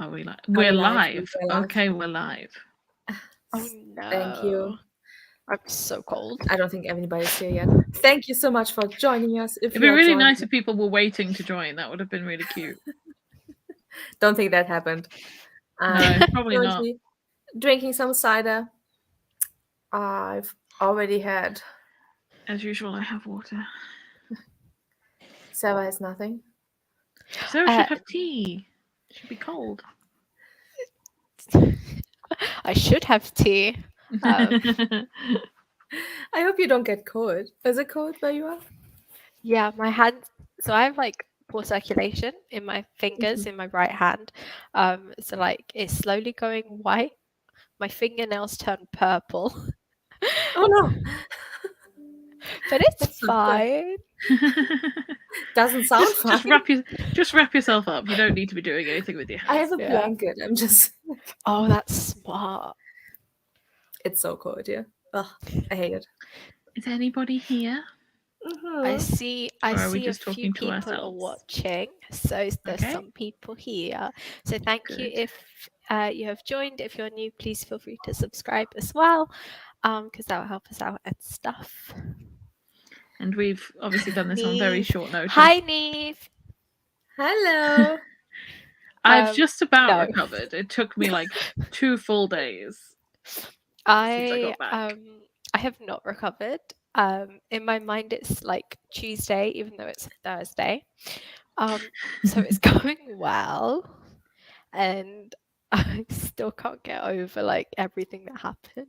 Are we live? we We're live? live. We're live. Okay, we're live. Oh no. Thank you. I'm so cold. I don't think anybody's here yet. Thank you so much for joining us. If It'd you be are really joining, nice if people were waiting to join. That would have been really cute. don't think that happened. No, probably not. Currently drinking some cider. I've already had. As usual, I have water. Sarah has nothing. Sarah should have tea. It should be cold. I should have tea. I hope you don't get cold. Is it cold where you are? Yeah, my hand. So I have like poor circulation in my fingers in my right hand. So like it's slowly going white. My fingernails turn purple. Oh no. But it's That's not good. fine. Doesn't sound fun. Just wrap yourself up. You don't need to be doing anything with your hands. I have a blanket. I'm just. Oh, that's smart. It's so cold here. Ugh, I hate it. Is anybody here? I see. I Or are we see just a few talking to people are ourselves? watching, so there's Okay. some people here. So thank you Good. if you have joined. If you're new, please feel free to subscribe as well, because that will help us out and stuff. And we've obviously done this on very short notice. Hi, Neve. Hello. I've just about recovered. It took me like 2 full days since I got back. I have not recovered. In my mind, it's like Tuesday, even though it's Thursday. So it's going well, and I still can't get over like everything that happened.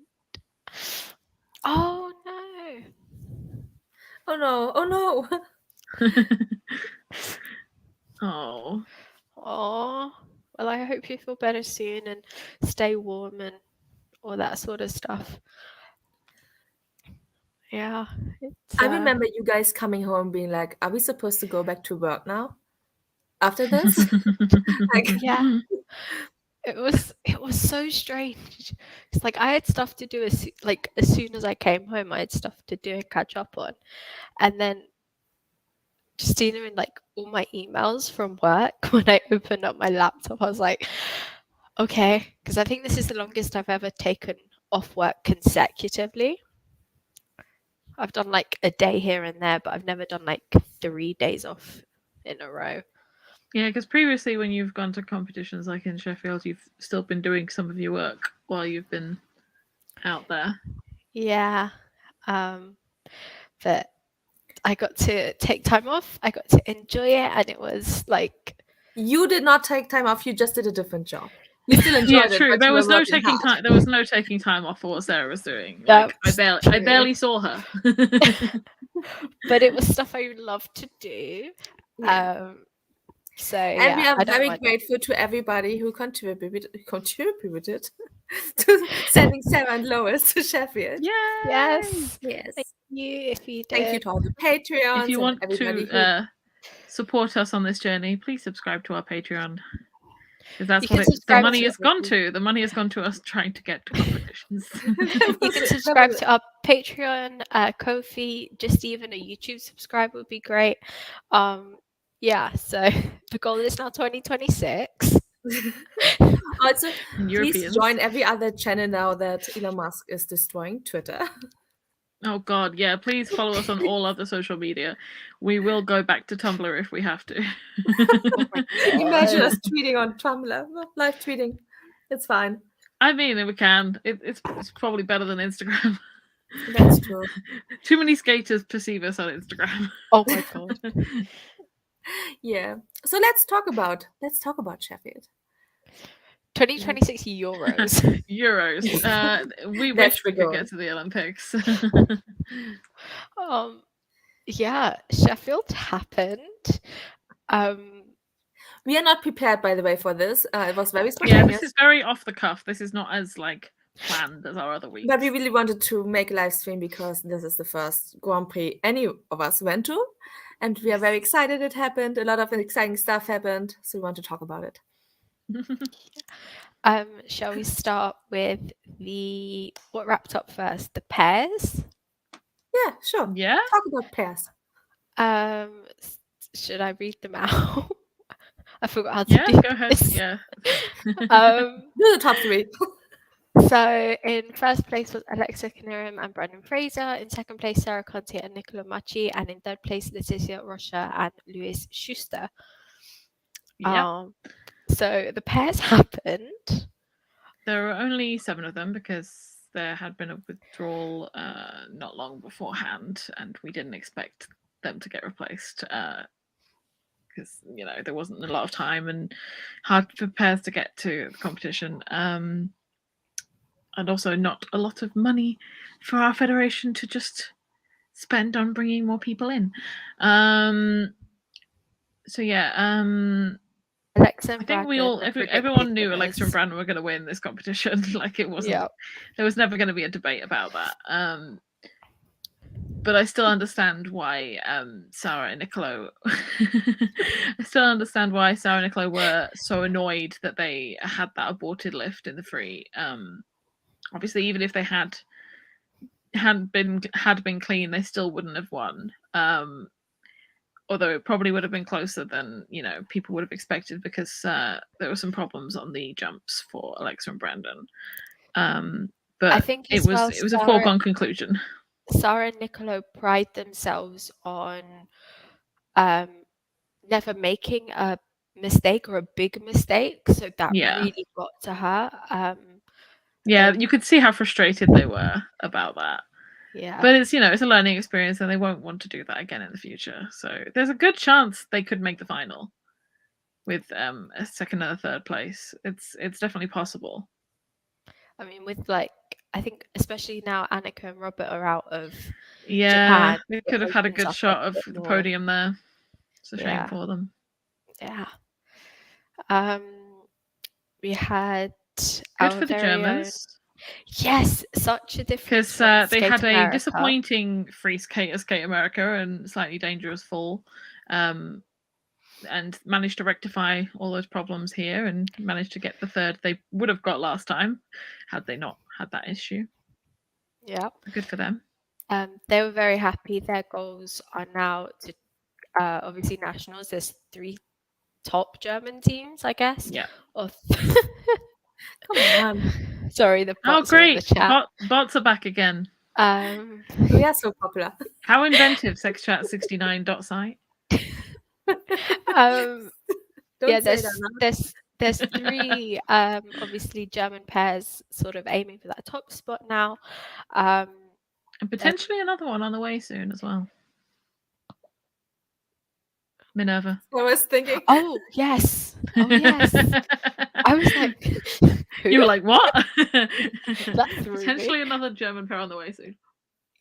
Oh no! Oh no! Oh no! Oh. Well, I hope you feel better soon and stay warm and all that sort of stuff. Yeah. I remember you guys coming home being like, are we supposed to go back to work now? After this? Yeah. It was so strange. It's like I had stuff to do as soon as I came home, I had stuff to do and catch up on. And then just seeing in like all my emails from work, when I opened up my laptop, I was like, okay, because I think this is the longest I've ever taken off work consecutively. I've done like a day here and there, but I've never done like 3 days off in a row. Yeah, because previously when you've gone to competitions like in Sheffield, you've still been doing some of your work while you've been out there. Yeah. But I got to take time off. I got to enjoy it, and it was like... You did not take time off. You just did a different job. You still enjoyed it. Yeah, true. But There was no taking time. There was no taking time off for what Sarah was doing. Like I barely saw her. But it was stuff I love to do. Yeah. So and we are very grateful to everybody who contributed to sending Sarah and Lois to Sheffield. Yes. Yes. Thank you if you did. Thank you to all the Patreons. If you want everybody to support us on this journey, please subscribe to our Patreon. Because that's what the money has gone to. The money has gone to us trying to get to competitions. You can subscribe to our Patreon, Ko-fi, just even a YouTube subscribe would be great. Yeah, so the goal is now 2026. Also, please join every other channel now that Elon Musk is destroying Twitter. Oh God, yeah! Please follow us on all other social media. We will go back to Tumblr if we have to. Imagine us tweeting on Tumblr, live tweeting. It's fine. I mean, we can. It's probably better than Instagram. That's true. Too many skaters perceive us on Instagram. Oh my God. Yeah. So let's talk about Sheffield. 2026 Euros. Euros. We wish we could get to the Olympics. Yeah, Sheffield happened. We are not prepared, by the way, for this. It was very spontaneous. Yeah, this is very off the cuff. This is not as planned as our other weeks. But we really wanted to make a live stream because this is the first Grand Prix any of us went to. And we are very excited it happened. A lot of exciting stuff happened. So we want to talk about it. Shall we start with what wrapped up first? The pairs? Yeah, sure. Yeah. Talk about pairs. Should I read them out? I forgot how to Yeah, do go ahead. this. Yeah. Do the top 3. So in first place was Alexa Knierim and Brendan Fraser. In second place, Sarah Conte and Nicola Machi. And in third place, Leticia Rocha and Louis Schuster. Yeah. So the pairs happened. There were only 7 of them because there had been a withdrawal not long beforehand, and we didn't expect them to get replaced because there wasn't a lot of time and hard for pairs to get to the competition, and also not a lot of money for our federation to just spend on bringing more people in. So yeah. Alexa and I think Brandon, everyone knew Alexa and Brandon were going to win this competition. Like it wasn't. There was never going to be a debate about that. But I still understand why Sarah and Nicolo. I still understand why Sarah and Nicolo were so annoyed that they had that aborted lift in the free. Obviously, even if they had been clean, they still wouldn't have won. Although it probably would have been closer than people would have expected because there were some problems on the jumps for Alexa and Brandon. But I think it was a foregone conclusion. Sarah and Nicolo pride themselves on never making a mistake or a big mistake, so that really got to her. You could see how frustrated they were about that. Yeah. But it's it's a learning experience and they won't want to do that again in the future. So there's a good chance they could make the final with a second and a third place. It's definitely possible. I mean, with I think especially now Annika and Robert are out of Japan. They could have had a good shot of the podium there. It's a shame for them. Yeah. We had good for the Germans. Yes, such a difference. Because they had a disappointing free skate at Skate America and slightly dangerous fall, and managed to rectify all those problems here and managed to get the third they would have got last time had they not had that issue. Yeah. Good for them. They were very happy. Their goals are now to obviously nationals. There's 3 top German teams, I guess. Yeah. Come on. Sorry, the bots great. are in the chat. Bots are back again. We are so popular. How inventive, sexchat69.site. There's 3 obviously German pairs sort of aiming for that top spot now. And potentially another one on the way soon as well. Minerva. I was thinking. Oh yes. I was like, who? You were like, what? That's potentially another German pair on the way soon.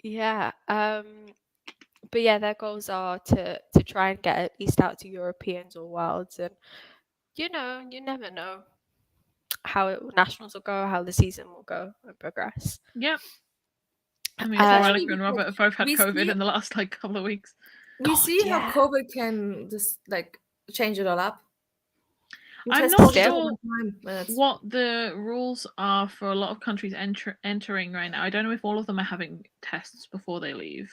Yeah. But yeah, their goals are to try and get at least out to Europeans or Worlds, and you never know how nationals will go, how the season will go and progress. Yep. I mean, Annika and Robert have both had COVID in the last couple of weeks. We see how COVID can just change it all up. I'm not sure what the rules are for a lot of countries entering right now. I don't know if all of them are having tests before they leave.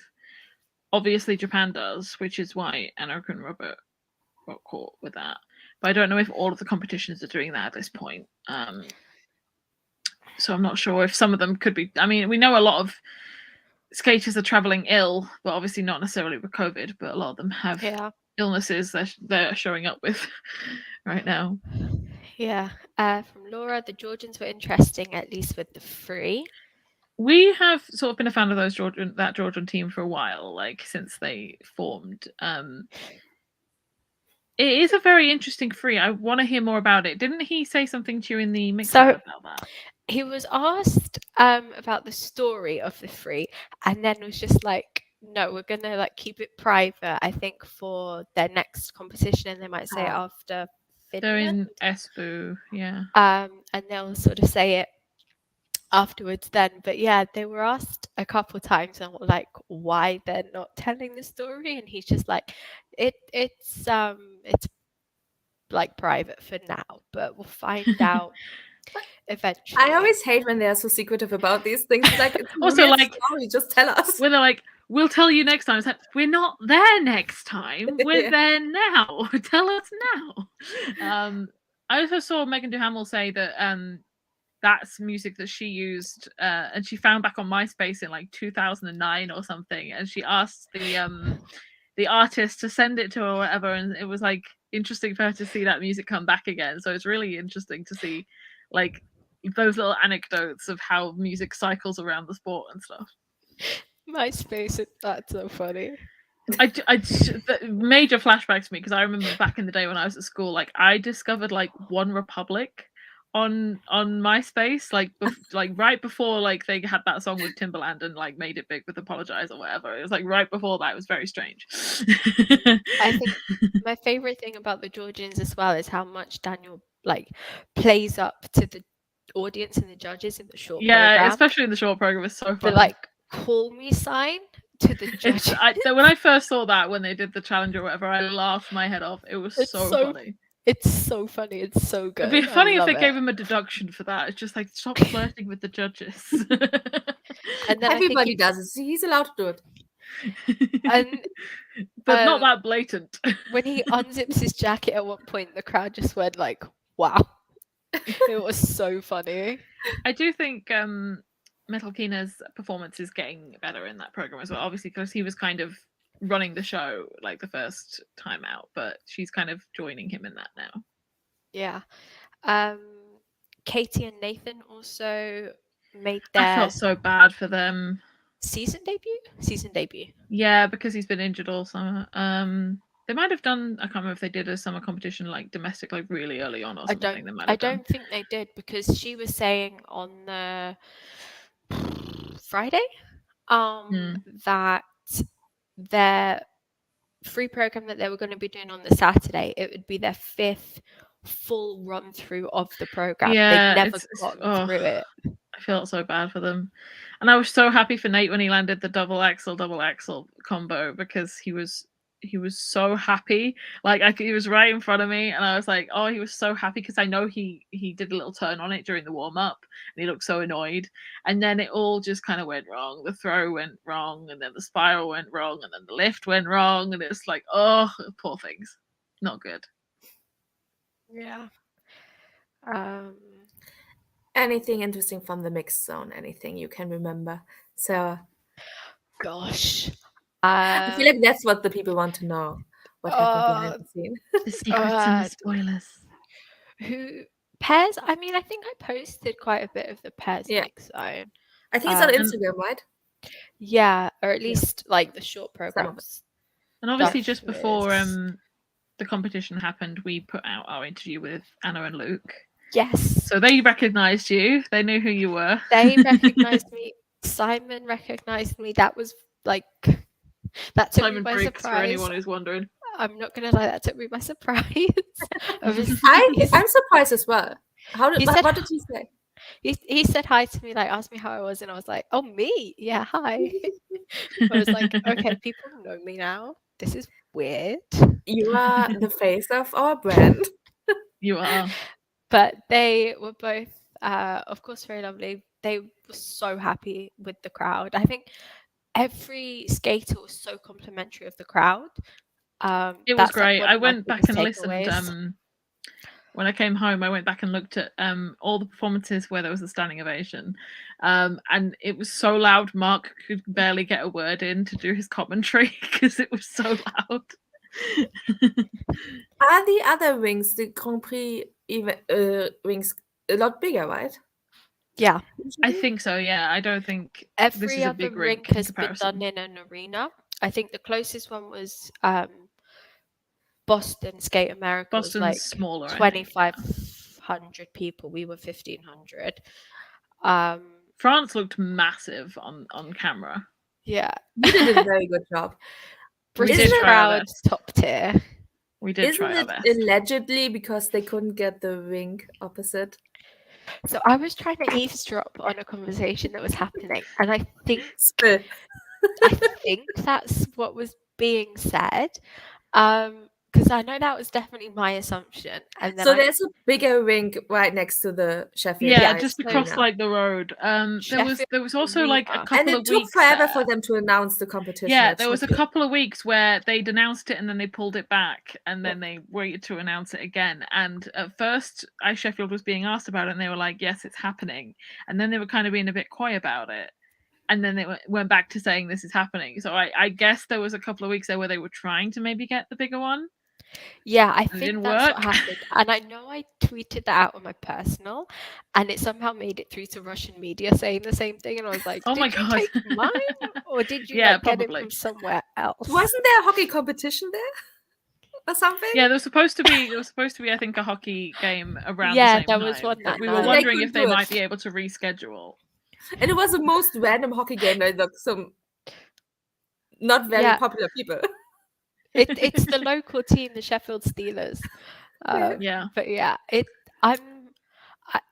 Obviously, Japan does, which is why Annika and Robert got caught with that. But I don't know if all of the competitions are doing that at this point. So I'm not sure if some of them could be. I mean, we know a lot of skaters are traveling ill, but obviously not necessarily with COVID. But a lot of them have illnesses they're showing up with right now. Yeah. From Laura, the Georgians were interesting, at least with the free. We have sort of been a fan of that Georgian team for a while, since they formed. It is a very interesting free. I want to hear more about it. Didn't he say something to you in the mix about that? He was asked about the story of the free, and then was just like, no, we're gonna keep it private. I think for their next competition, and they might say it after Finland. They're in Espoo, yeah. And they'll sort of say it afterwards then. But yeah, they were asked a couple times and why they're not telling the story, and he's just like, it's private for now, but we'll find out eventually. I always hate when they are so secretive about these things. It's also story, just tell us. When they're like, we'll tell you next time. It's like, we're not there next time. We're Yeah. there now. Tell us now. I also saw Megan Duhamel say that that's music that she used and she found back on MySpace in like 2009 or something, and she asked the artist to send it to her or whatever, and it was like interesting for her to see that music come back again. So it's really interesting to see like those little anecdotes of how music cycles around the sport and stuff. MySpace, that's so funny. The major flashbacks to me, because I remember back in the day when I was at school, like I discovered like One Republic on MySpace, like right before like they had that song with Timbaland and like made it big with Apologize or whatever. It was like right before that. It was very strange. I think my favorite thing about the Georgians as well is how much Daniel like plays up to the audience and the judges in the short program. Especially in the short program. It's so funny. The like call me sign to the judges. When I first saw that when they did the challenge or whatever, I laughed my head off. It was so funny. It's so funny. It's so good. It'd be funny if they gave him a deduction for that. It's just like, stop flirting with the judges. And then everybody does it. He's allowed to do it. And but not that blatant. When he unzips his jacket at one point, the crowd just went like, wow. It was so funny. I do think Metal Keena's performance is getting better in that program as well, obviously, because he was kind of running the show like the first time out, but she's kind of joining him in that now. Yeah. Katie and Nathan also made their I felt so bad for them. Season debut. Yeah, because he's been injured all summer. They might have done, I can't remember if they did a summer competition like domestic, like really early on or something. I don't think they did, because she was saying on the Friday that their free program that they were going to be doing on the Saturday, it would be their 5th full run through of the program. Yeah, they never got through it. I felt so bad for them. And I was so happy for Nate when he landed the double axel combo, because he was so happy. Like he was right in front of me, and I was like, oh, he was so happy, because I know he did a little turn on it during the warm-up and he looked so annoyed, and then it all just kind of went wrong. The throw went wrong, and then the spiral went wrong, and then the lift went wrong, and it's like, oh, poor things. Not good. Yeah. Anything interesting from the mixed zone? Anything you can remember? So, gosh, I feel like that's what the people want to know. What happened behind the scene? The secrets and the spoilers. Who pairs? I mean, I think I posted quite a bit of the pairs mix zone. I think it's on Instagram, right? Yeah, or at least like the short programs. And obviously, just before the competition happened, we put out our interview with Anna and Luke. Yes. So they recognized you. They knew who you were. They recognized me. Simon recognized me. That was like, that took Simon me by Briggs, surprise. for anyone who's wondering. I'm not gonna lie, that took me by surprise. I'm surprised as well. What did he say? He said hi to me, like asked me how I was, and I was like, oh, me? Yeah, hi. I was like, okay, people know me now. This is weird. You are the face of our brand. You are. But they were both, of course, very lovely. They were so happy with the crowd. I think every skater was so complimentary of the crowd. It was great. I went back and listened. When I came home, I went back and looked at all the performances where there was a standing ovation. And it was so loud, Mark could barely get a word in to do his commentary because it was so loud. Are the other rings, the Grand Prix rings, a lot bigger, right? Yeah. I think so, yeah. I don't think every other rink has been done in an arena. I think the closest one was Boston Skate America. Boston's was like smaller, 2,500 people. We were 1,500. France looked massive on camera. Yeah. You did a very good job. British crowd, top tier. We did try our best. Allegedly because they couldn't get the rink opposite? So I was trying to eavesdrop on a conversation that was happening, and I think that's what was being said. because I know that was definitely my assumption, and then So there's a bigger rink right next to the Sheffield. Yeah, Ice just Arena. across like the road. There was also like a Arena. couple And it of took weeks forever there. for them to announce the competition. Yeah, at there was a Sheffield. couple of weeks where they'd announced it and then they pulled it back and then they waited to announce it again. And at first, Ice Sheffield was being asked about it and they were like, yes, it's happening. And then they were kind of being a bit coy about it. And then they went back to saying this is happening. So I guess there was a couple of weeks there where they were trying to maybe get the bigger one. Yeah, I It think didn't that's what work. happened. And I know I tweeted that out on my personal, and it somehow made it through to Russian media saying the same thing. And I was like, Oh did my you God. take mine, or did you Yeah, like get it probably. from somewhere else? Wasn't there a hockey competition there or something? Yeah, there was supposed to be I think a hockey game around Yeah, the same there time. was one But that we were night. wondering They if they couldn't do might it. be able to reschedule. And it was the most random hockey game, like some not very Yeah. popular people. It's the local team, the Sheffield Steelers. Yeah. But yeah,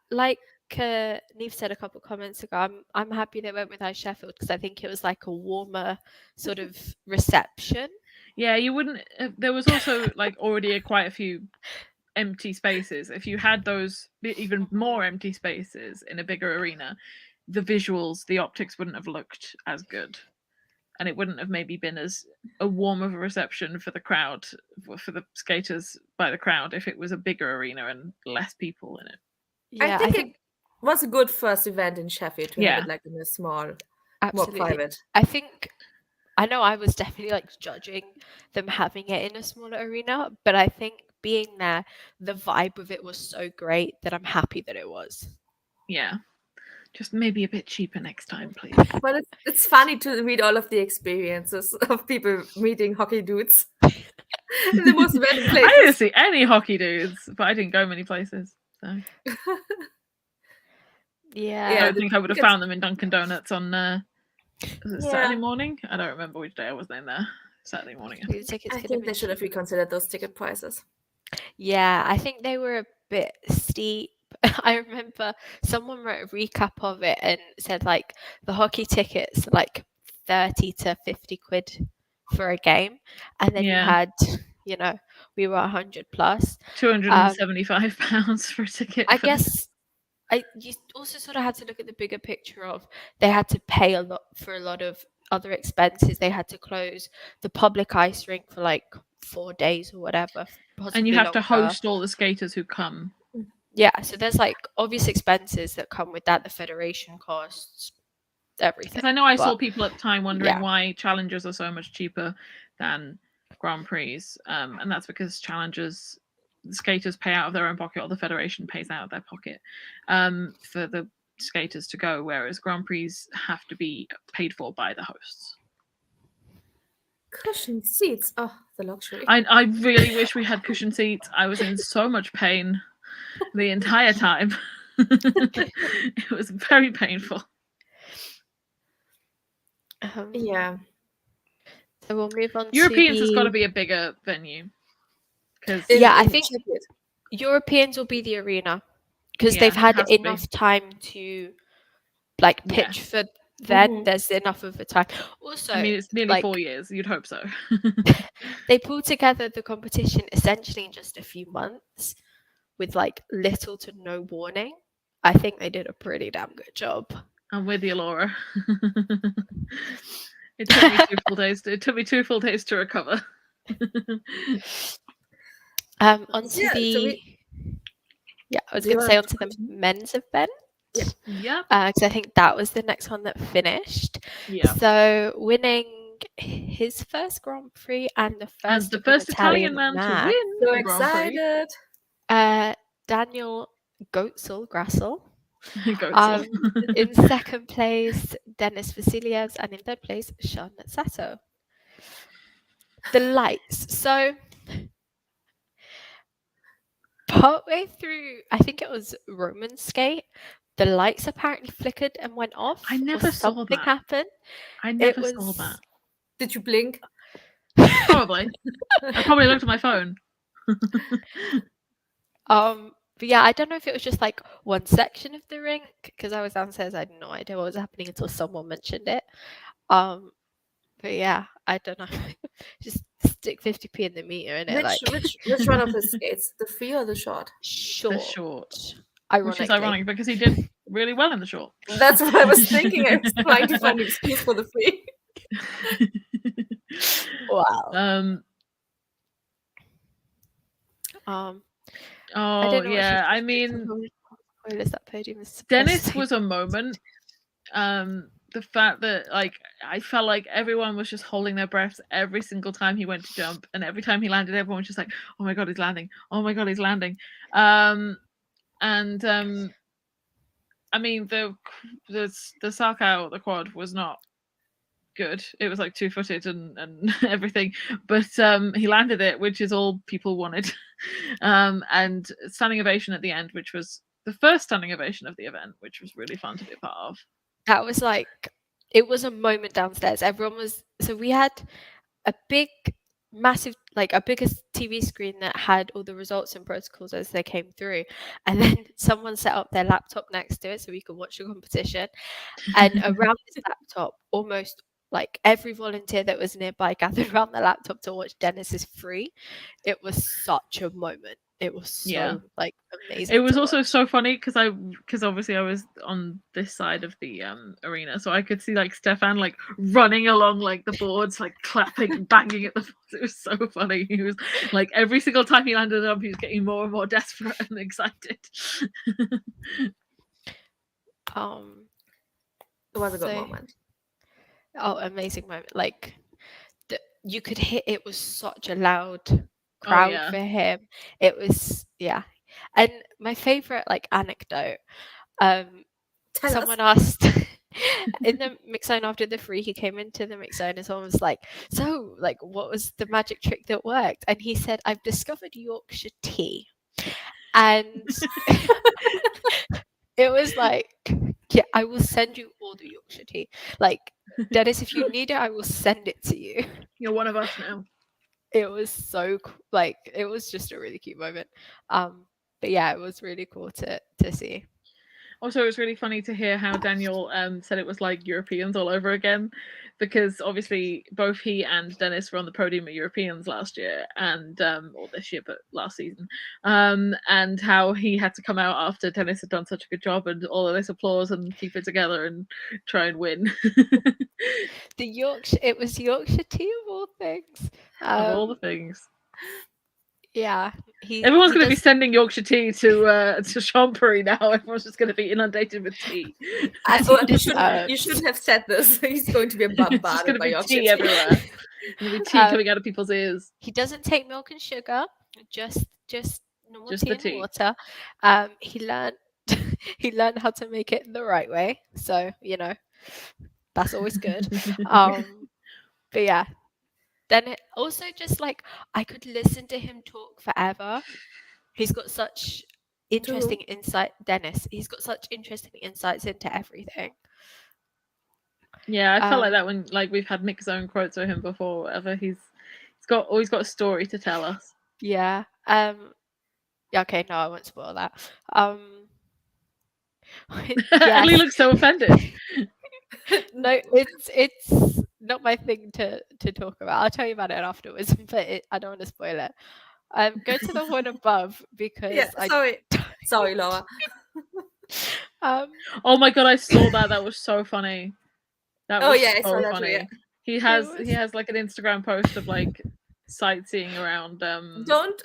like Neve said a couple comments ago, I'm happy they went with Ice Sheffield because I think it was like a warmer sort of reception. Yeah, you wouldn't. There was also like already quite a few empty spaces. If you had those even more empty spaces in a bigger arena, the visuals, the optics wouldn't have looked as good, and it wouldn't have maybe been as a warm of a reception for the crowd, for the skaters by the crowd, if it was a bigger arena and less people in it. Yeah, I think it was a good first event in Sheffield to have it like in a small, absolutely. more private. I know I was definitely like judging them having it in a smaller arena, but I think being there, the vibe of it was so great that I'm happy that it was. Yeah. Just maybe a bit cheaper next time, please. But it's funny to read all of the experiences of people meeting hockey dudes in the most random places. I didn't see any hockey dudes, but I didn't go many places. So. Yeah. I don't think I would have found them in Dunkin' Donuts on Saturday morning. I don't remember which day I was in there. Saturday morning. I think they should have reconsidered those ticket prices. Yeah, I think they were a bit steep. I remember someone wrote a recap of it and said like the hockey tickets like 30 to 50 quid for a game, and then you had, we were 100 plus. £275 for a ticket. I guess you also sort of had to look at the bigger picture of they had to pay a lot for a lot of other expenses. They had to close the public ice rink for like 4 days or whatever. And you have to host all the skaters who come. Yeah, so there's like obvious expenses that come with that, the federation costs, everything. Because I know I saw people at the time wondering why Challengers are so much cheaper than Grand Prix. And that's because Challengers, the skaters pay out of their own pocket, or the federation pays out of their pocket for the skaters to go, whereas Grand Prix have to be paid for by the hosts. Cushion seats. Oh, the luxury. I really wish we had cushion seats. I was in so much pain the entire time. It was very painful. Yeah. So we'll move on. Europeans has got to be a bigger venue. I think Europeans will be the arena because they've had enough time to like pitch for then. There's enough of a time. Also, I mean, it's nearly 4 years. You'd hope so. They pulled together the competition essentially in just a few months with like little to no warning. I think they did a pretty damn good job. I'm with you, Laura. It took me 2 full days. It took me 2 full days to recover. Onto the men's event. Yeah. Because I think that was the next one that finished. Yeah. So winning his first Grand Prix and the first Italian man to win. So excited. Daniel Grassel. Goetzel. In second place, Denis Vasilyevs, and in third place, Sean Sato. The lights. So partway through, I think it was Roman skate, the lights apparently flickered and went off. I never saw that. Something happened. I never saw that. Did you blink? Probably. I probably looked at my phone. But yeah, I don't know if it was just like one section of the rink because I was downstairs. I had no idea what was happening until someone mentioned it. But yeah, I don't know. Just stick 50p in the meter, and Which one of his skates? The free or the short? short. The short. Ironically. Which is ironic because he did really well in the short. That's what I was thinking. I was trying to find an excuse for the free. Wow. Oh yeah, I mean, that podium is Dennis was a moment. The fact that like I felt like everyone was just holding their breaths every single time he went to jump, and every time he landed, everyone was just like, "Oh my god, he's landing! Oh my god, he's landing!" I mean, the Salchow, the quad, was not good. It was like 2-footed and everything, but he landed it, which is all people wanted. And standing ovation at the end, which was the first standing ovation of the event, which was really fun to be a part of. That was like, it was a moment downstairs. Everyone was, so we had a big, massive, like a biggest TV screen that had all the results and protocols as they came through, and then someone set up their laptop next to it so we could watch the competition. And around this laptop, almost like every volunteer that was nearby gathered around the laptop to watch Dennis's free. It was such a moment. It was so like amazing. It was also so funny because obviously I was on this side of the arena, so I could see like Stefan like running along like the boards, like clapping, banging at the boards. It was so funny. He was like every single time he landed up, he was getting more and more desperate and excited. It was a good moment. Oh, amazing moment! Like you could hear, it was such a loud crowd for him. It was and my favorite like anecdote, someone asked in the mix zone after the free, he came into the mix zone and someone was like, so like what was the magic trick that worked? And he said, I've discovered Yorkshire tea. And it was like, yeah, I will send you all the Yorkshire tea. Like, Dennis, if you need it, I will send it to you. You're one of us now. It was so like, it was just a really cute moment. But yeah, it was really cool to see. Also, it was really funny to hear how Daniel said it was like Europeans all over again, because obviously both he and Dennis were on the podium at Europeans last year and or this year, but last season, and how he had to come out after Dennis had done such a good job and all of this applause and keep it together and try and win. It was Yorkshire tea of all things. Of all the things. Yeah, everyone's going to be sending Yorkshire tea to Chambéry now. Everyone's just going to be inundated with tea. You shouldn't have said this. He's going to be bombarded by Yorkshire tea everywhere. There'll be tea coming out of people's ears. He doesn't take milk and sugar, just normal tea and water. He learned how to make it the right way, so that's always good. But yeah. Then it also just like I could listen to him talk forever. He's got such interesting insight, Dennis. He's got such interesting insights into everything. Yeah, I felt like that when like we've had mixed zone quotes of him before. Whatever, he's always got a story to tell us. Yeah. Yeah. Okay. No, I won't spoil that. Elli looks so offended. No, it's not my thing to talk about. I'll tell you about it afterwards, but I don't want to spoil it. Go to the one above because sorry, Laura. Oh my god, I saw that. That was so funny. That was I saw that funny. Too, yeah. He has like an Instagram post of like sightseeing around. Don't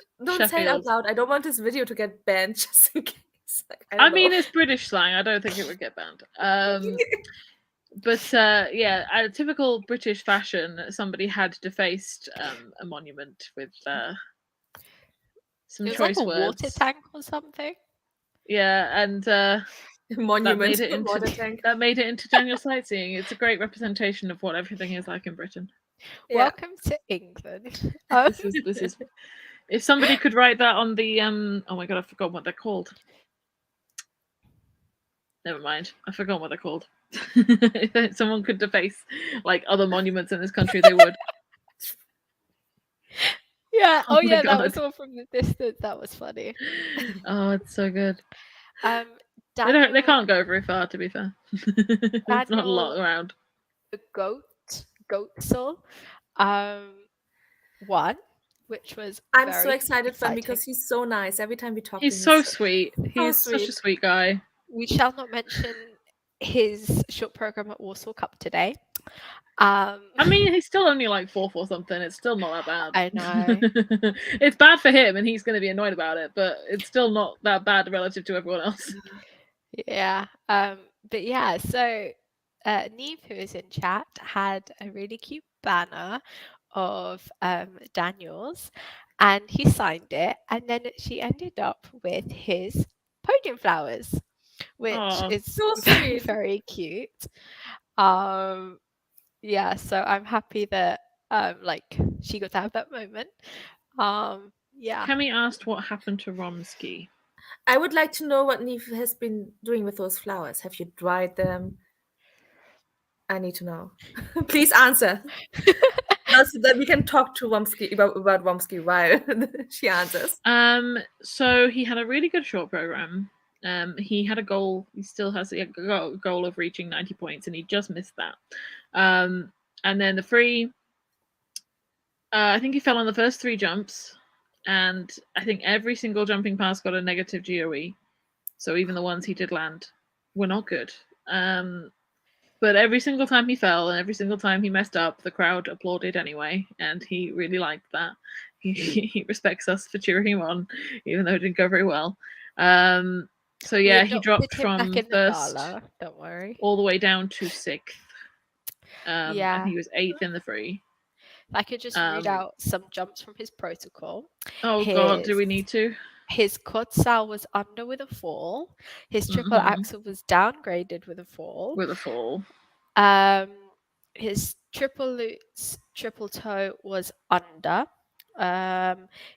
say it out loud. I don't want this video to get banned just in case. Like, I mean, it's British slang. I don't think it would get banned. But a typical British fashion, somebody had defaced a monument with some choice like a words. Water tank or something. Yeah, and monument that made it into Daniel sightseeing. It's a great representation of what everything is like in Britain. Yeah. Welcome to England. This is. If somebody could write that on the oh my god, I forgot what they're called. Never mind. I forgot what they're called. If someone could deface like other monuments in this country, they would. Yeah. Oh yeah, that was all from the distance. That was funny. Oh, it's so good. Daniel, they can't go very far, to be fair. There's not a lot around. The goat soul. won, which was I'm very so excited for him exciting. because he's so nice. Every time we talk to him, He's so sweet. so He's such sweet. a sweet guy. We shall not mention his short program at Warsaw Cup today. I mean, he's still only like fourth or something. It's still not that bad. I know. It's bad for him, and he's going to be annoyed about it, but it's still not that bad relative to everyone else. Yeah. But yeah, so Neve, who is in chat, had a really cute banner of Daniel's, and he signed it, and then she ended up with his podium flowers, which is so very, sweet. very cute. Yeah, so I'm happy that like she got to have that moment. Yeah. Kemi asked what happened to Romsky. I would like to know what Neve has been doing with those flowers. Have you dried them? I need to know. Please answer. So that we can talk to Womsky about Womsky while she answers. So he had a really good short program. He had a goal. He still has a goal of reaching 90 points, and he just missed that. And then the free, I think he fell on the first 3 jumps, and I think every single jumping pass got a negative GOE. So even the ones he did land were not good. But every single time he fell and every single time he messed up, the crowd applauded anyway, and he really liked that. He respects us for cheering him on, even though it didn't go very well. So yeah, he dropped from first, don't worry, all the way down to 6th. Yeah. And he was 8th in the free. I could just read out some jumps from his protocol. Oh God, do we need to? His quad sal was under with a fall. His triple axel was downgraded with a fall. With a fall. His triple lutz, triple toe was under.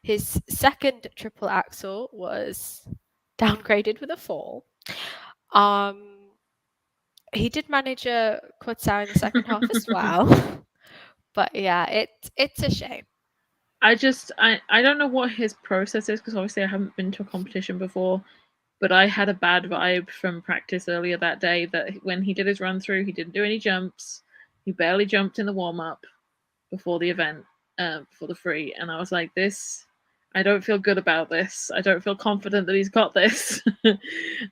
His second triple axel was downgraded with a fall. He did manage a quad sal in the second half as well. But yeah, it's a shame. I don't know what his process is, because obviously I haven't been to a competition before, but I had a bad vibe from practice earlier that day that when he did his run through, he didn't do any jumps. He barely jumped in the warm up before the event, for the free, and I was like, I don't feel good about this. I don't feel confident that he's got this.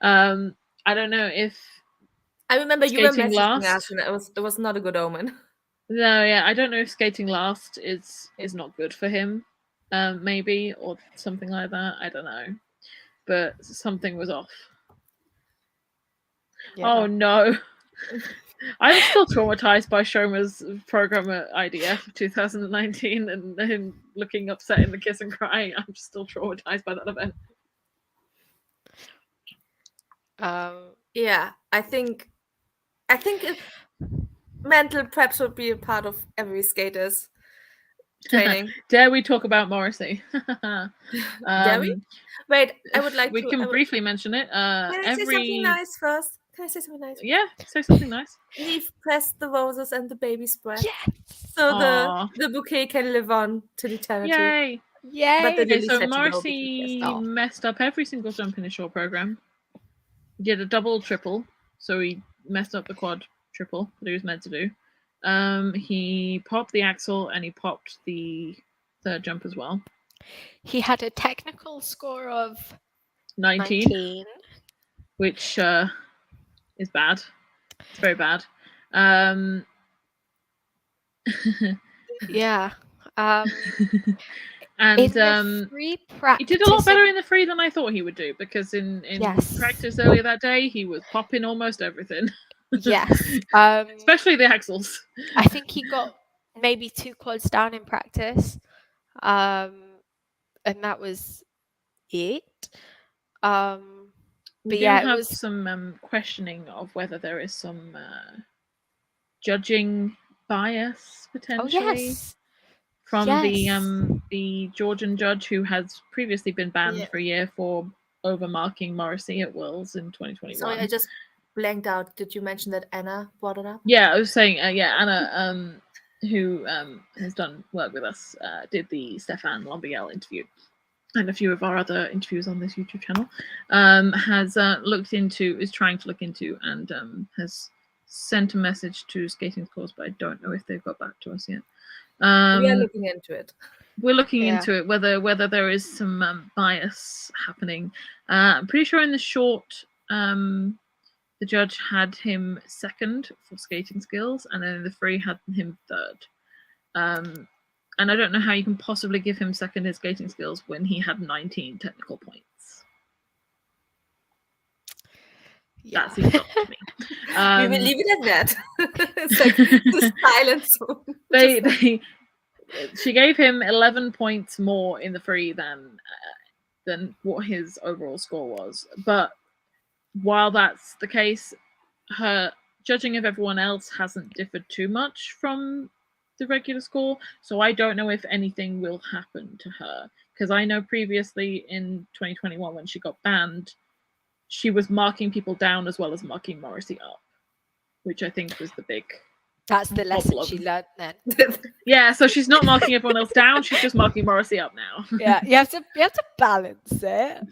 I don't know if I remember you were skating messaging last. us, and it was not a good omen. No, yeah, I don't know if skating last is not good for him, maybe, or something like that. I don't know, but something was off. Yeah. Oh no, I'm still traumatized by Shoma's program at IDF 2019 and him looking upset in the kiss and crying. I'm still traumatized by that event. Yeah, I think mental prep should be a part of every skater's training. Dare we talk about Morrissey? Dare we? Wait, I would like we can briefly mention it. Can I say something nice first? Can I say something nice? Yeah, say something nice. Neve pressed the roses and the baby's breath. Yes. So the bouquet can live on till eternity. Yay! Yay! But Okay, so Morrissey messed up every single jump in his short program. He did a double triple, so he messed up the quad triple that he was meant to do. He popped the axle and he popped the third jump as well. He had a technical score of 19. Which is bad. It's very bad. Yeah. And free practice, he did a lot better in the free than I thought he would do, because in practice earlier that day he was popping almost everything. Yes. Especially the axles. I think he got maybe 2 quads down in practice. And that was it. We do have some questioning of whether there is some judging bias potentially from the Georgian judge who has previously been banned for a year for overmarking Morrissey at Worlds in 2021. Sorry, I just blanked out. Did you mention that Anna brought it up? Yeah, I was saying, Anna, who has done work with us, did the Stefan Lombiel interview and a few of our other interviews on this YouTube channel, is trying to look into, and has sent a message to Skating Course, but I don't know if they've got back to us yet. We are looking into it. we're looking Yeah. into it whether there is some bias happening. I'm pretty sure in the short, the judge had him second for skating skills, and then in the free had him third. And I don't know how you can possibly give him second in skating skills when he had 19 technical points. Yeah. That seems off to me. We will leave it at that. It's like the silence. She gave him 11 points more in the free than what his overall score was. But while that's the case, her judging of everyone else hasn't differed too much from the regular score. So I don't know if anything will happen to her. Because I know previously in 2021 when she got banned, she was marking people down as well as marking Morrissey up, which I think was the big... That's the lesson problem. she learned then. Yeah, so she's not marking everyone else down, she's just marking Morrissey up now. Yeah, you have to balance it.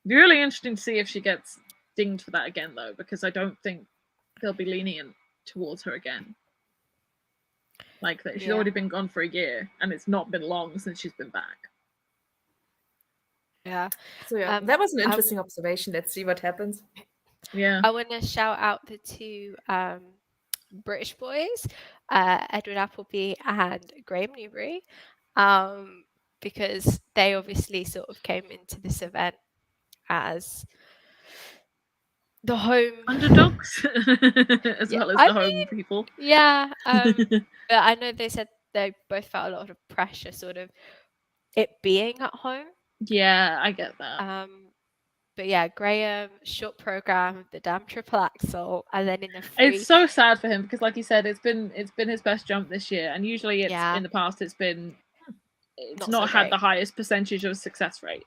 Be really interesting to see if she gets dinged for that again, though, because I don't think they'll be lenient towards her again. Like, she's Yeah. already been gone for a year, and it's not been long since she's been back. Yeah. So yeah, that was an interesting observation. Let's see what happens. Yeah. I want to shout out the two British boys, Edward Appleby and Graham Newbury, because they obviously sort of came into this event as the home underdogs as well as the home people. Yeah. But I know they said they both felt a lot of pressure, sort of it being at home. Yeah, I get that. But yeah, Graham, short program, the damn triple axel, and then in the free. It's so sad for him because, like you said, it's been his best jump this year, and usually it's in the past it's not had the highest percentage of success rate,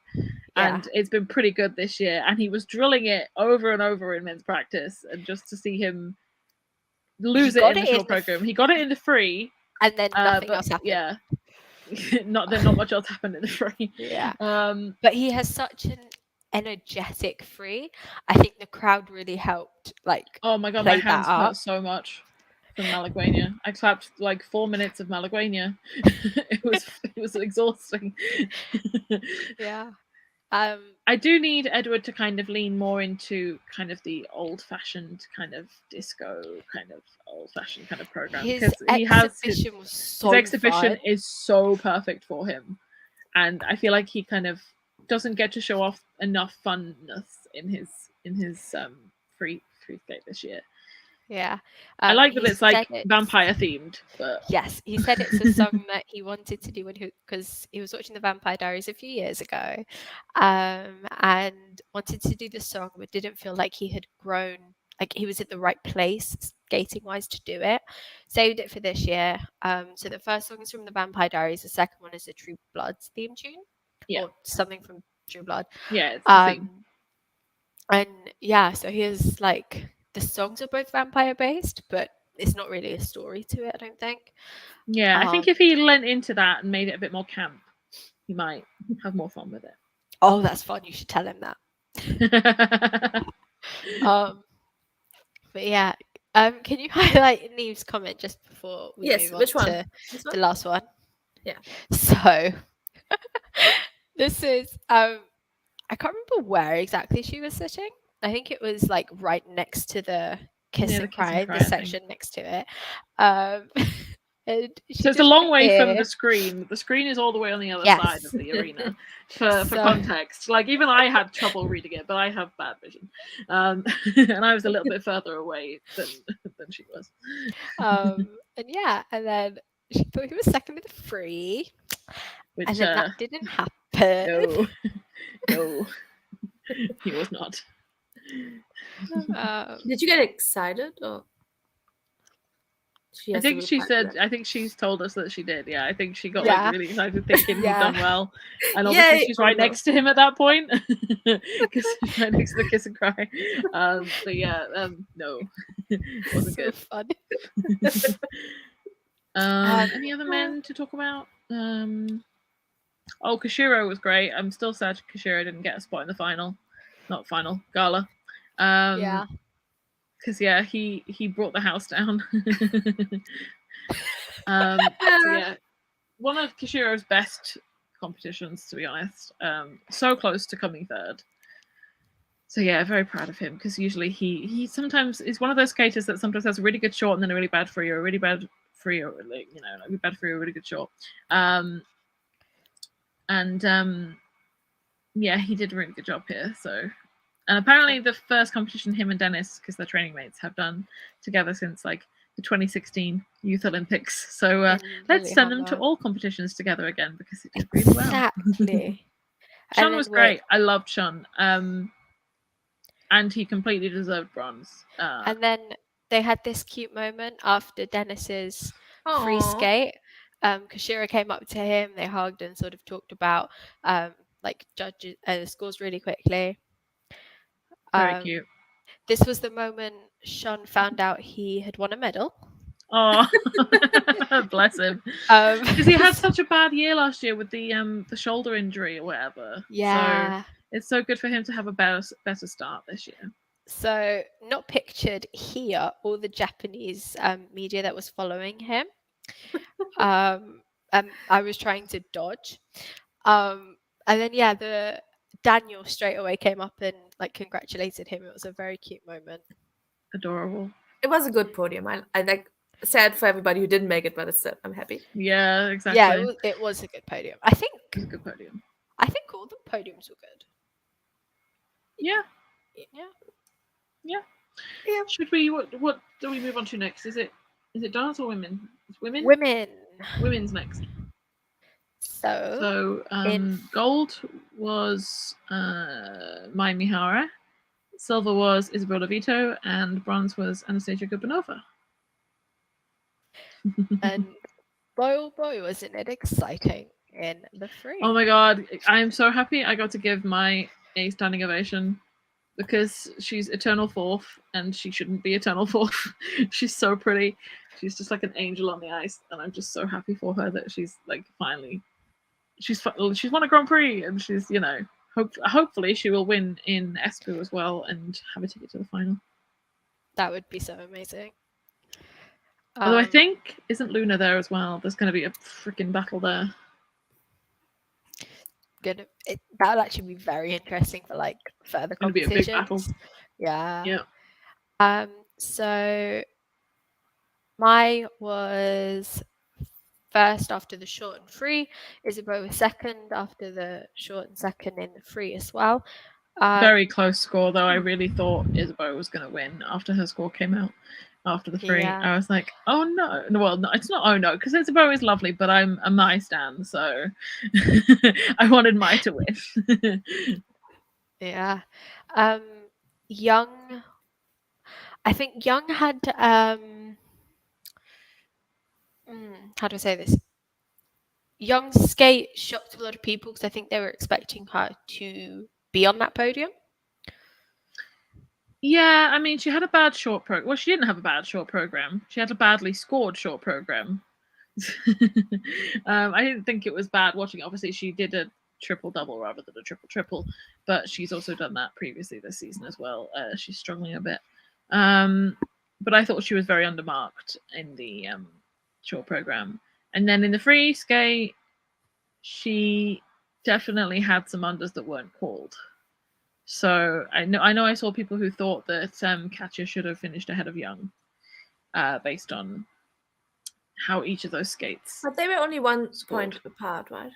and it's been pretty good this year. And he was drilling it over and over in men's practice, and just to see him lose it in the short program, he got it in the free, and then nothing else happened. Yeah, not much else happened in the free. Yeah, but he has such an energetic free. I think the crowd really helped. Like, oh my god, my hands hurt so much from Malaguena. I clapped like 4 minutes of Malaguena. it was exhausting. Yeah. I do need Edward to kind of lean more into kind of the old-fashioned kind of disco, kind of old-fashioned kind of program, because his exhibition is so perfect for him, and I feel like he kind of doesn't get to show off enough funness in his free skate this year. Yeah, I like that it's like vampire themed, but yes, he said it's a song that he wanted to do because he was watching the Vampire Diaries a few years ago, and wanted to do the song, but didn't feel like he had grown, like he was at the right place skating wise to do it. Saved it for this year. So the first song is from the Vampire Diaries. The second one is the True Blood's theme tune, or something from True Blood. Yeah, it's the theme. And yeah, so he is like. The songs are both vampire based, but it's not really a story to it, I don't think. Yeah, I think if he lent into that and made it a bit more camp, he might have more fun with it. Oh, that's fun. You should tell him that. But yeah, can you highlight Neve's comment just before we move on to the last one? Yeah. So this is I can't remember where exactly she was sitting. I think it was like right next to the kiss and cry, the section next to it. So it's a long way from the screen. The screen is all the way on the other side of the arena. For context, like even I had trouble reading it, but I have bad vision, and I was a little bit further away than she was. And then she thought he was second in the free, and then that didn't happen. No, he was not. Did you get excited or? I think she said. I think she's told us that she did. Yeah, I think she got like really excited, thinking he'd done well, and obviously she's right next to him at that point because she's right next to the kiss and cry. But yeah, no, it wasn't good. Fun. Any other men to talk about? Koshiro was great. I'm still sad Koshiro didn't get a spot in the gala. Because he brought the house down. one of Kishiro's best competitions, to be honest. So close to coming third. So yeah, very proud of him because usually he sometimes is one of those skaters that sometimes has a really good short and then a really bad free or a really bad free or like a bad free or a really good short. Yeah, he did a really good job here. So, and apparently the first competition him and Dennis, because they're training mates, have done together since like the 2016 Youth Olympics. So let's send them to all competitions together again because it did really well. Exactly. Shun was great. I loved Shun. And he completely deserved bronze. And then they had this cute moment after Dennis's free Aw. skate. Kashira came up to him, they hugged and sort of talked about like judges scores really quickly. Very cute. This was the moment Shun found out he had won a medal. Oh, bless him. Because he had such a bad year last year with the shoulder injury or whatever. Yeah. So it's so good for him to have a better start this year. So not pictured here, all the Japanese media that was following him. I was trying to dodge. And then the Daniel straight away came up and like congratulated him. It was a very cute moment. Adorable. It was a good podium. I like sad for everybody who didn't make it, but it's I'm happy. Yeah, exactly. Yeah, it was a good podium. I think it was a good podium. I think all the podiums were good. Yeah. Should we? What do we move on to next? Is it dance or women? It's women. Women's next. So gold was Mai Mihara, silver was Isabella Vito, and bronze was Anastasia Gubanova. And boy, oh boy, wasn't it exciting in the free. Oh my god, I am so happy I got to give Mai a standing ovation because she's eternal fourth and she shouldn't be eternal fourth. She's so pretty. She's just like an angel on the ice, and I'm just so happy for her that she's like finally she's won a Grand Prix, and she's hopefully she will win in Espoo as well and have a ticket to the final. That would be so amazing. Although I think isn't Luna there as well? There's going to be a freaking battle there. That'll actually be very interesting for like further competitions. It's gonna be a big battle. Yeah. So Mai was first after the short and free. Isabeau was second after the short and second in the free as well. Very close score though. I really thought Isabeau was going to win after her score came out after the free. Yeah. I was like, oh no. Well, no, it's not oh no, because Isabeau is lovely, but I'm a Mai stan, so I wanted Mai to win. Yeah. Young, I think Young had how do I say this? Young's skate shocked a lot of people because I think they were expecting her to be on that podium. Yeah, I mean, she had a bad short program. Well, she didn't have a bad short program. She had a badly scored short program. I didn't think it was bad watching it. Obviously, she did a triple-double rather than a triple-triple, but she's also done that previously this season as well. She's struggling a bit. But I thought she was very undermarked in the short program. And then in the free skate, she definitely had some unders that weren't called. So I know I saw people who thought that Katya should have finished ahead of Young, based on how each of those skates. But they were only 1 point apart, right?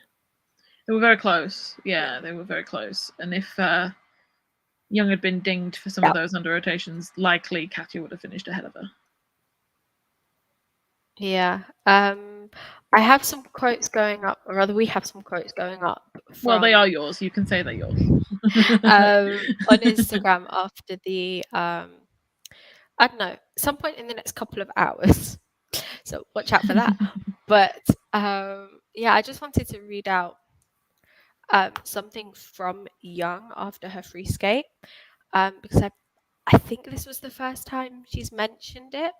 They were very close. Yeah, they were very close. And if Young had been dinged for some of those under rotations, likely Katya would have finished ahead of her. Yeah. I have some quotes going up, or rather we have some quotes going up. Well, they are yours. You can say they're yours. On Instagram after the, I don't know, some point in the next couple of hours. So watch out for that. But yeah, I just wanted to read out something from Young after her free skate, because I think this was the first time she's mentioned it.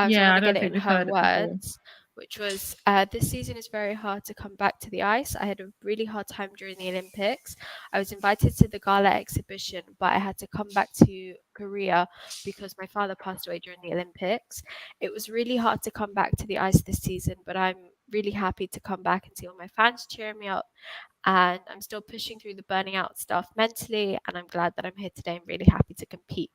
Yeah, I don't get it think in we've her heard it before. words, which was, this season is very hard to come back to the ice. I had a really hard time during the Olympics. I was invited to the gala exhibition, but I had to come back to Korea because my father passed away during the Olympics. It was really hard to come back to the ice this season, but I'm really happy to come back and see all my fans cheering me up. And I'm still pushing through the burning out stuff mentally. And I'm glad that I'm here today. I'm really happy to compete.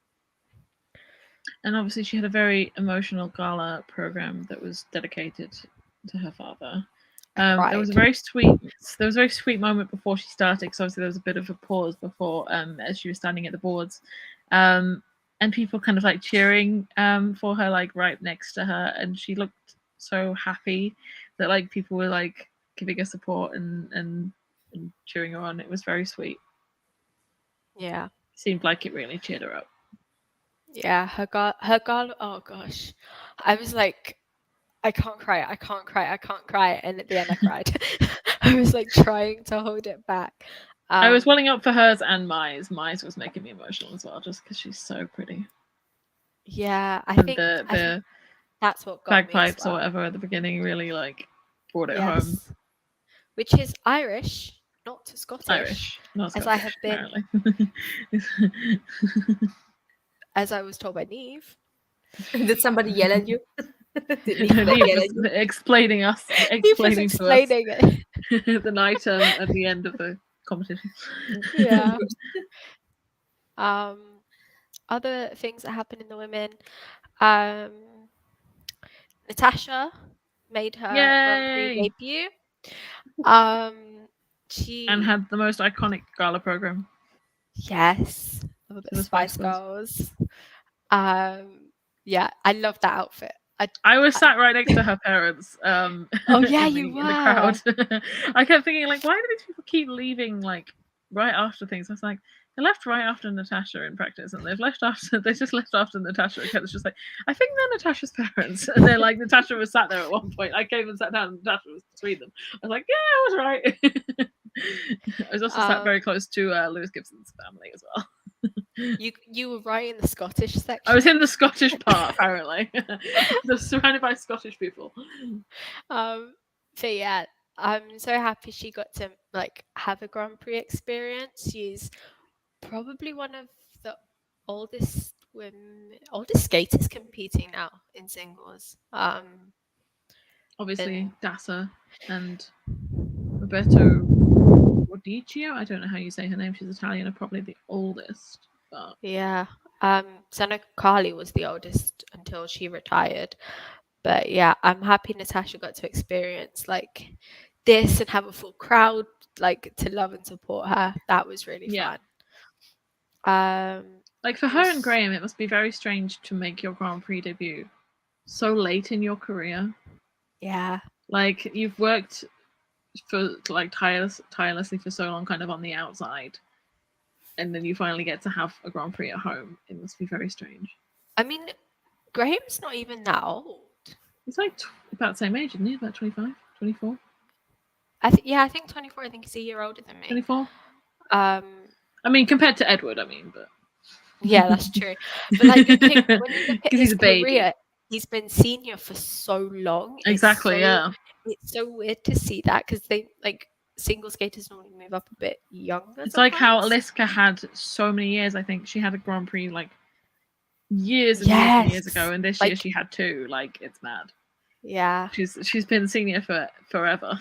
And obviously, she had a very emotional gala program that was dedicated to her father. There was a very sweet moment before she started, because obviously there was a bit of a pause before, as she was standing at the boards, and people kind of like cheering for her, like right next to her, and she looked so happy that like people were like giving her support and cheering her on. It was very sweet. Yeah. Seemed like it really cheered her up. Yeah, her gala. Oh gosh, I was like, I can't cry, and at the end I cried. I was like trying to hold it back. I was welling up for hers and Mai's. Mai's was making me emotional as well, just because she's so pretty. Yeah, I And think the that's what got bagpipes me as well. or whatever at the beginning really like brought it home. Yes, which is Irish, not Scottish. Irish, not Scottish, as I have been, apparently. as I was told by Neve. Did somebody yell at you? Did Neve Neve yell was at you? explaining Neve was to us explaining it. the night at the end of the competition. Yeah. Other things that happened in the women. Natasha made her Grand Prix Yay! debut. She And had the most iconic gala program. Yes, of The the Spice Girls. Yeah, I love that outfit. I was sat right next to her parents. Oh yeah, you were in the crowd. I kept thinking, like, why do these people keep leaving like right after things? I was like, they left right after Natasha in practice, and they just left after Natasha. And it's just like, I think they're Natasha's parents, and they're like, Natasha was sat there at one point. I came and sat down, and Natasha was between them. I was like, yeah, I was right. I was also sat very close to Lewis Gibson's family as well. You were right in the Scottish section. I was in the Scottish part, apparently. Surrounded by Scottish people. So yeah, I'm so happy she got to like have a Grand Prix experience. She's probably one of the oldest skaters competing now in singles. Obviously, Dasa and Roberto Rodicchio. I don't know how you say her name. She's Italian, are probably the oldest. But yeah, Sana Kali was the oldest until she retired. But yeah, I'm happy Natasha got to experience like this and have a full crowd like to love and support her. That was really fun. Like for her and Graham, it must be very strange to make your Grand Prix debut so late in your career. Yeah. Like you've worked for like tirelessly for so long, kind of on the outside, and then you finally get to have a Grand Prix at home. It must be very strange. I mean, Graham's not even that old. He's like about the same age, isn't he? About 25, 24? I think 24. I think he's a year older than me. 24? I mean, compared to Edward, but... Yeah, that's true. But like, when you look at his career, baby. He's been senior for so long. Exactly, yeah. It's so weird to see that because they like single skaters normally move up a bit younger. It's like how Aliska had so many years. I think she had a Grand Prix like years and years ago, and this year she had 2. Like, it's mad. Yeah, she's been senior for forever.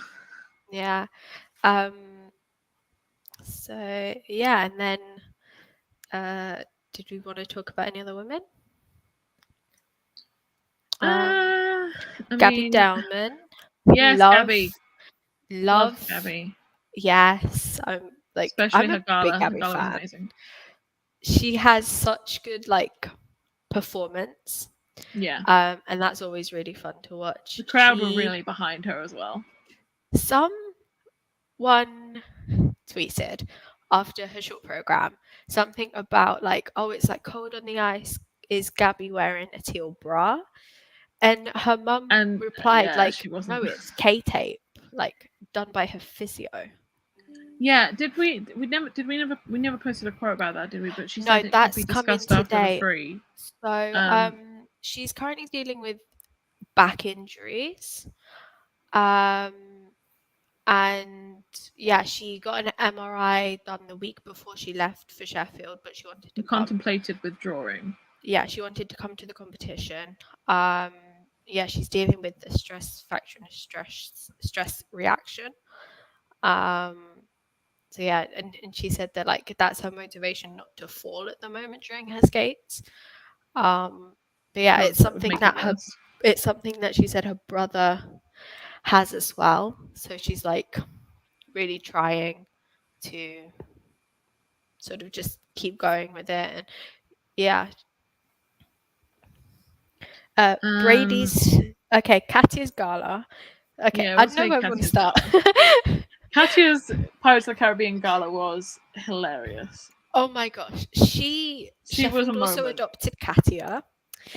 Yeah. So yeah, and then did we want to talk about any other women? Gabby Dowman. Yes, Gabby. Love Gabby. Yes, I'm like especially I'm her gala. Big Gabby her gala fan. was amazing. She has such good like performance. Yeah. And that's always really fun to watch. The crowd were really behind her as well. Someone tweeted after her short program something about like, oh, it's like cold on the ice. Is Gabby wearing a teal bra? And her mum replied like, no, it's K-tape, like done by her physio. Yeah, we never posted a quote about that, did we? But she said that's it could be discussed coming after today. the free. So she's currently dealing with back injuries. And yeah, she got an MRI done the week before she left for Sheffield, but she wanted to contemplated withdrawing. Yeah, she wanted to come to the competition. she's dealing with the stress factor and stress reaction. So yeah, and she said that like that's her motivation not to fall at the moment during her skates. But yeah, That it's would something make that it worse. it's something that she said her brother has as well. So she's like really trying to sort of just keep going with it. And yeah. Brady's okay, Katya's gala. Okay, Yeah, I we'll know say where we want to Katya's start. Katya's Pirates of the Caribbean gala was hilarious. Oh my gosh. She was a Sheffield also moment. adopted Katya.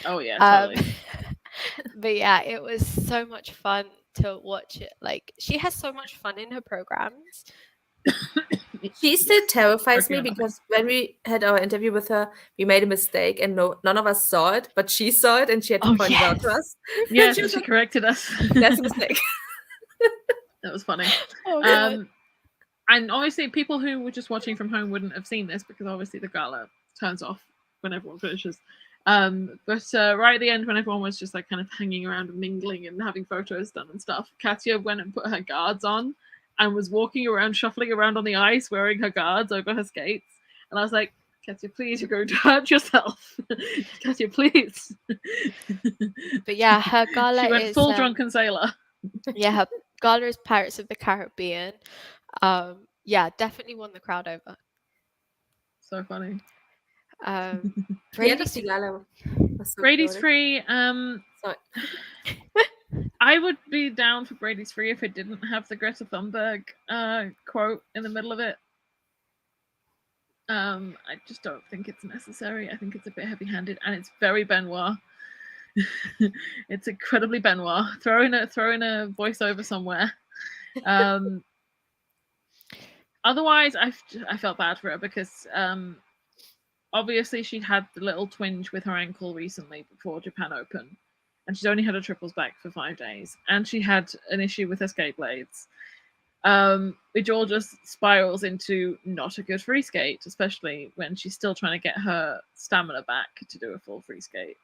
Oh yeah, Um, totally. but yeah, it was so much fun to watch it. Like she has so much fun in her programs. She still terrifies Working me on nothing. because when we had our interview with her, we made a mistake and none of us saw it, but she saw it and she had to Oh, point it out to yes. us. Yes, She and was she like, corrected us. that's a mistake. That was funny. Oh god. And obviously, people who were just watching from home wouldn't have seen this because obviously the gala turns off when everyone finishes. But right at the end, when everyone was just like kind of hanging around and mingling and having photos done and stuff, Katya went and put her guards on and was walking around, shuffling around on the ice, wearing her guards over her skates. And I was like, Katya, please, you're going to hurt yourself. Katya, please. But yeah, her gala She went is full drunken sailor. yeah, her gala is Pirates of the Caribbean. Yeah, definitely won the crowd over. So funny. Um, The end of Brady's the gala was so Brady's chaotic. free. Sorry. I would be down for Brady's free if it didn't have the Greta Thunberg quote in the middle of it. I just don't think it's necessary. I think it's a bit heavy-handed, and it's very Benoit. It's incredibly Benoit. Throw in a voiceover somewhere. Otherwise, I felt bad for her because obviously she'd had the little twinge with her ankle recently before Japan Open, and she's only had her triples back for 5 days, and she had an issue with her skate blades, which all just spirals into not a good free skate, especially when she's still trying to get her stamina back to do a full free skate.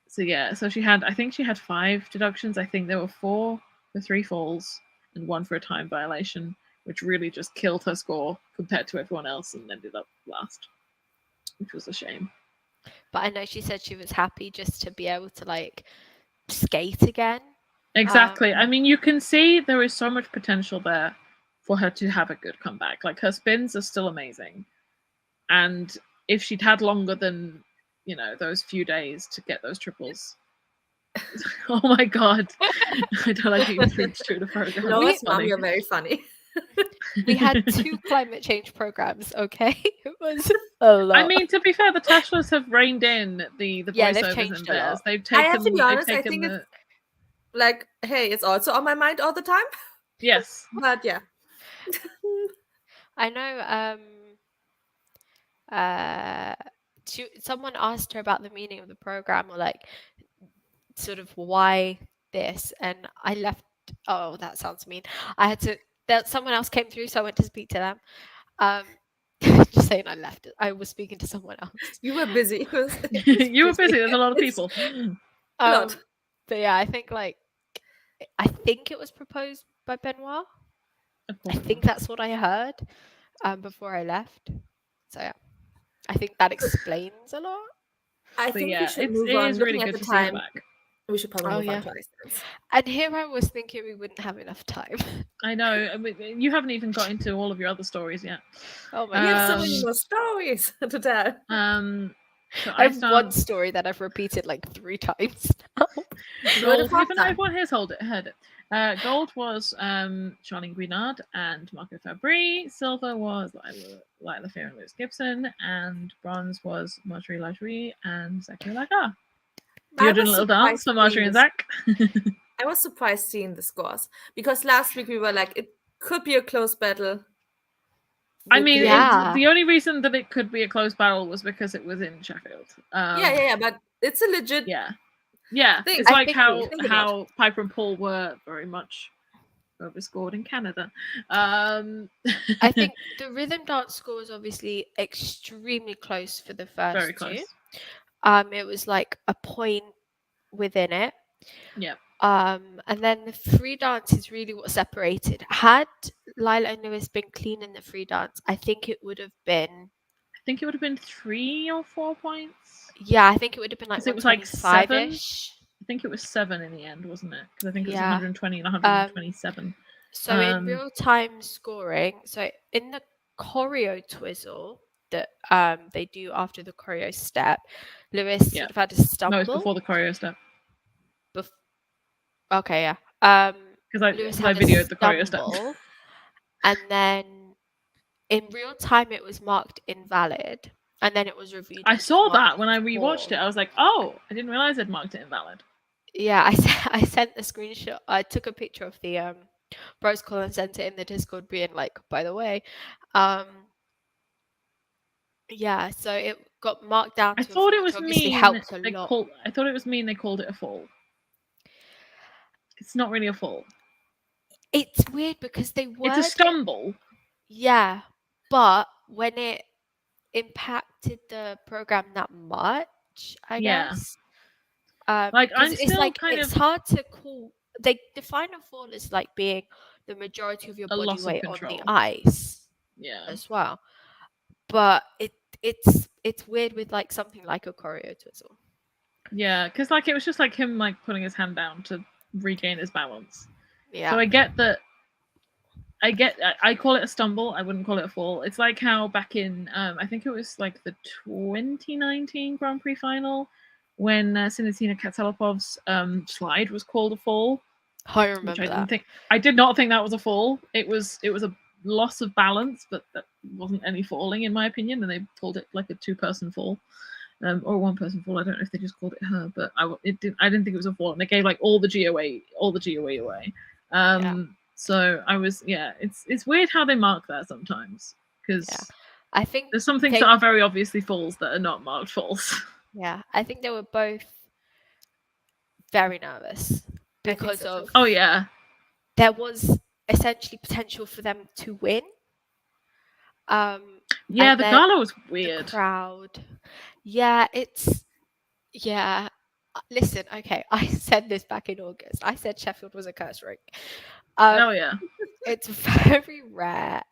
So yeah, so I think she had 5 deductions. I think there were 4 for 3 falls and 1 for a time violation, which really just killed her score compared to everyone else and ended up last, which was a shame. But I know she said she was happy just to be able to like skate again. Exactly. I mean, you can see there is so much potential there for her to have a good comeback. Like her spins are still amazing, and if she'd had longer than those few days to get those triples. Oh my god! I don't like being preached to the program. Lois, mom, you're very funny. We had 2 climate change programs. Okay, it was a lot. I mean, to be fair, the Teslas have reined in the Yeah, they've voiceovers changed in a theirs. lot. They've taken. I have to be honest. They've I taken think it's like, hey, it's also on my mind all the time. Yes. But yeah. I know. Someone asked her about the meaning of the program, or like sort of why this, and I left. Oh, that sounds mean. I had to. That someone else came through, so I went to speak to them. Just saying, I left. I was speaking to someone else. You were busy. You were busy. There's a lot of people. A lot. But yeah, I think it was proposed by Benoit. I think that's what I heard before I left. So yeah, I think that explains a lot. I But think yeah, we should it move on. is Looking really at good the to see her time, back. we should probably move yeah. on to Iceland. And here I was thinking we wouldn't have enough time. I know. I mean, you haven't even got into all of your other stories yet. Oh my We have so gosh. many more stories to tell. So I have one story that I've repeated like 3 times now. Gold, even everyone has heard it. Gold was Charlene Guinard and Marco Fabry. Silver was Lila Fear and Lewis Gibson. And bronze was Marjorie Lajoie and Zachary Lagar. You're doing a little dance for Marjorie and Zach. I was surprised seeing the scores because last week we were like, it could be a close battle. I mean, the only reason that it could be a close battle was because it was in Sheffield. Yeah, but it's a legit. Yeah. thing. It's like how Piper and Paul were very much overscored in Canada. I think the rhythm dance score was obviously extremely close for the first very close. 2. It was like a point within it. Yeah. And then the free dance is really what separated. Had Lila and Lewis been clean in the free dance, I think it would have been. I think it would have been 3 or 4 points. Yeah, I think it would have been like 'Cause it was like 125-ish. I think it was 7 in the end, wasn't it? Because I think it was Yeah. 120 and 127. So in real time scoring, so in the choreo twizzle that they do after the choreo step, Lewis Yeah. sort of had a stumble. No, it's before the choreo step. Okay, yeah. Because Lewis I had a videoed the choreo step. stumble, and then in real time it was marked invalid, and then it was reviewed. I as saw one that when I rewatched fall. it. I was like, oh, I didn't realize I'd marked it invalid. Yeah, I sent the screenshot. I took a picture of the bros call and sent it in the Discord, being like, by the way, yeah. So it got marked down I to a thought fall, it was which obviously mean helped a they lot. I thought it was mean they called it a fall. It's not really a fall. It's weird because they worded It's a stumble. Yeah, but when it impacted the program that much, I Yeah. guess. Like, I'm 'cause it's still like kind it's of hard to call. They define a fall as like being the majority of your a body loss of weight on control. the ice Yeah. as well. But it's weird with like something like a choreo twizzle. Yeah, because like it was just like him like putting his hand down to regain his balance. Yeah. So I get that. I call it a stumble. I wouldn't call it a fall. It's like how back in I think it was like the 2019 Grand Prix final when Sinatina Katsalapov's slide was called a fall. I remember that. I did not think that was a fall. It was a loss of balance, but that wasn't any falling in my opinion, and they called it like a 2-person fall. Or a 1-person fall. I don't know if they just called it her, but I didn't think it was a fall, and they gave like all the GOE away. So I was it's weird how they mark that sometimes, because I think there's some things that are very obviously falls that are not marked falls. Yeah, I think they were both very nervous because so, of Oh yeah, there was essentially potential for them to win. yeah, and the then gala was the weird. crowd. Yeah, listen, okay, I said this back in August. I said Sheffield was a curse rink. Oh yeah, It's very rare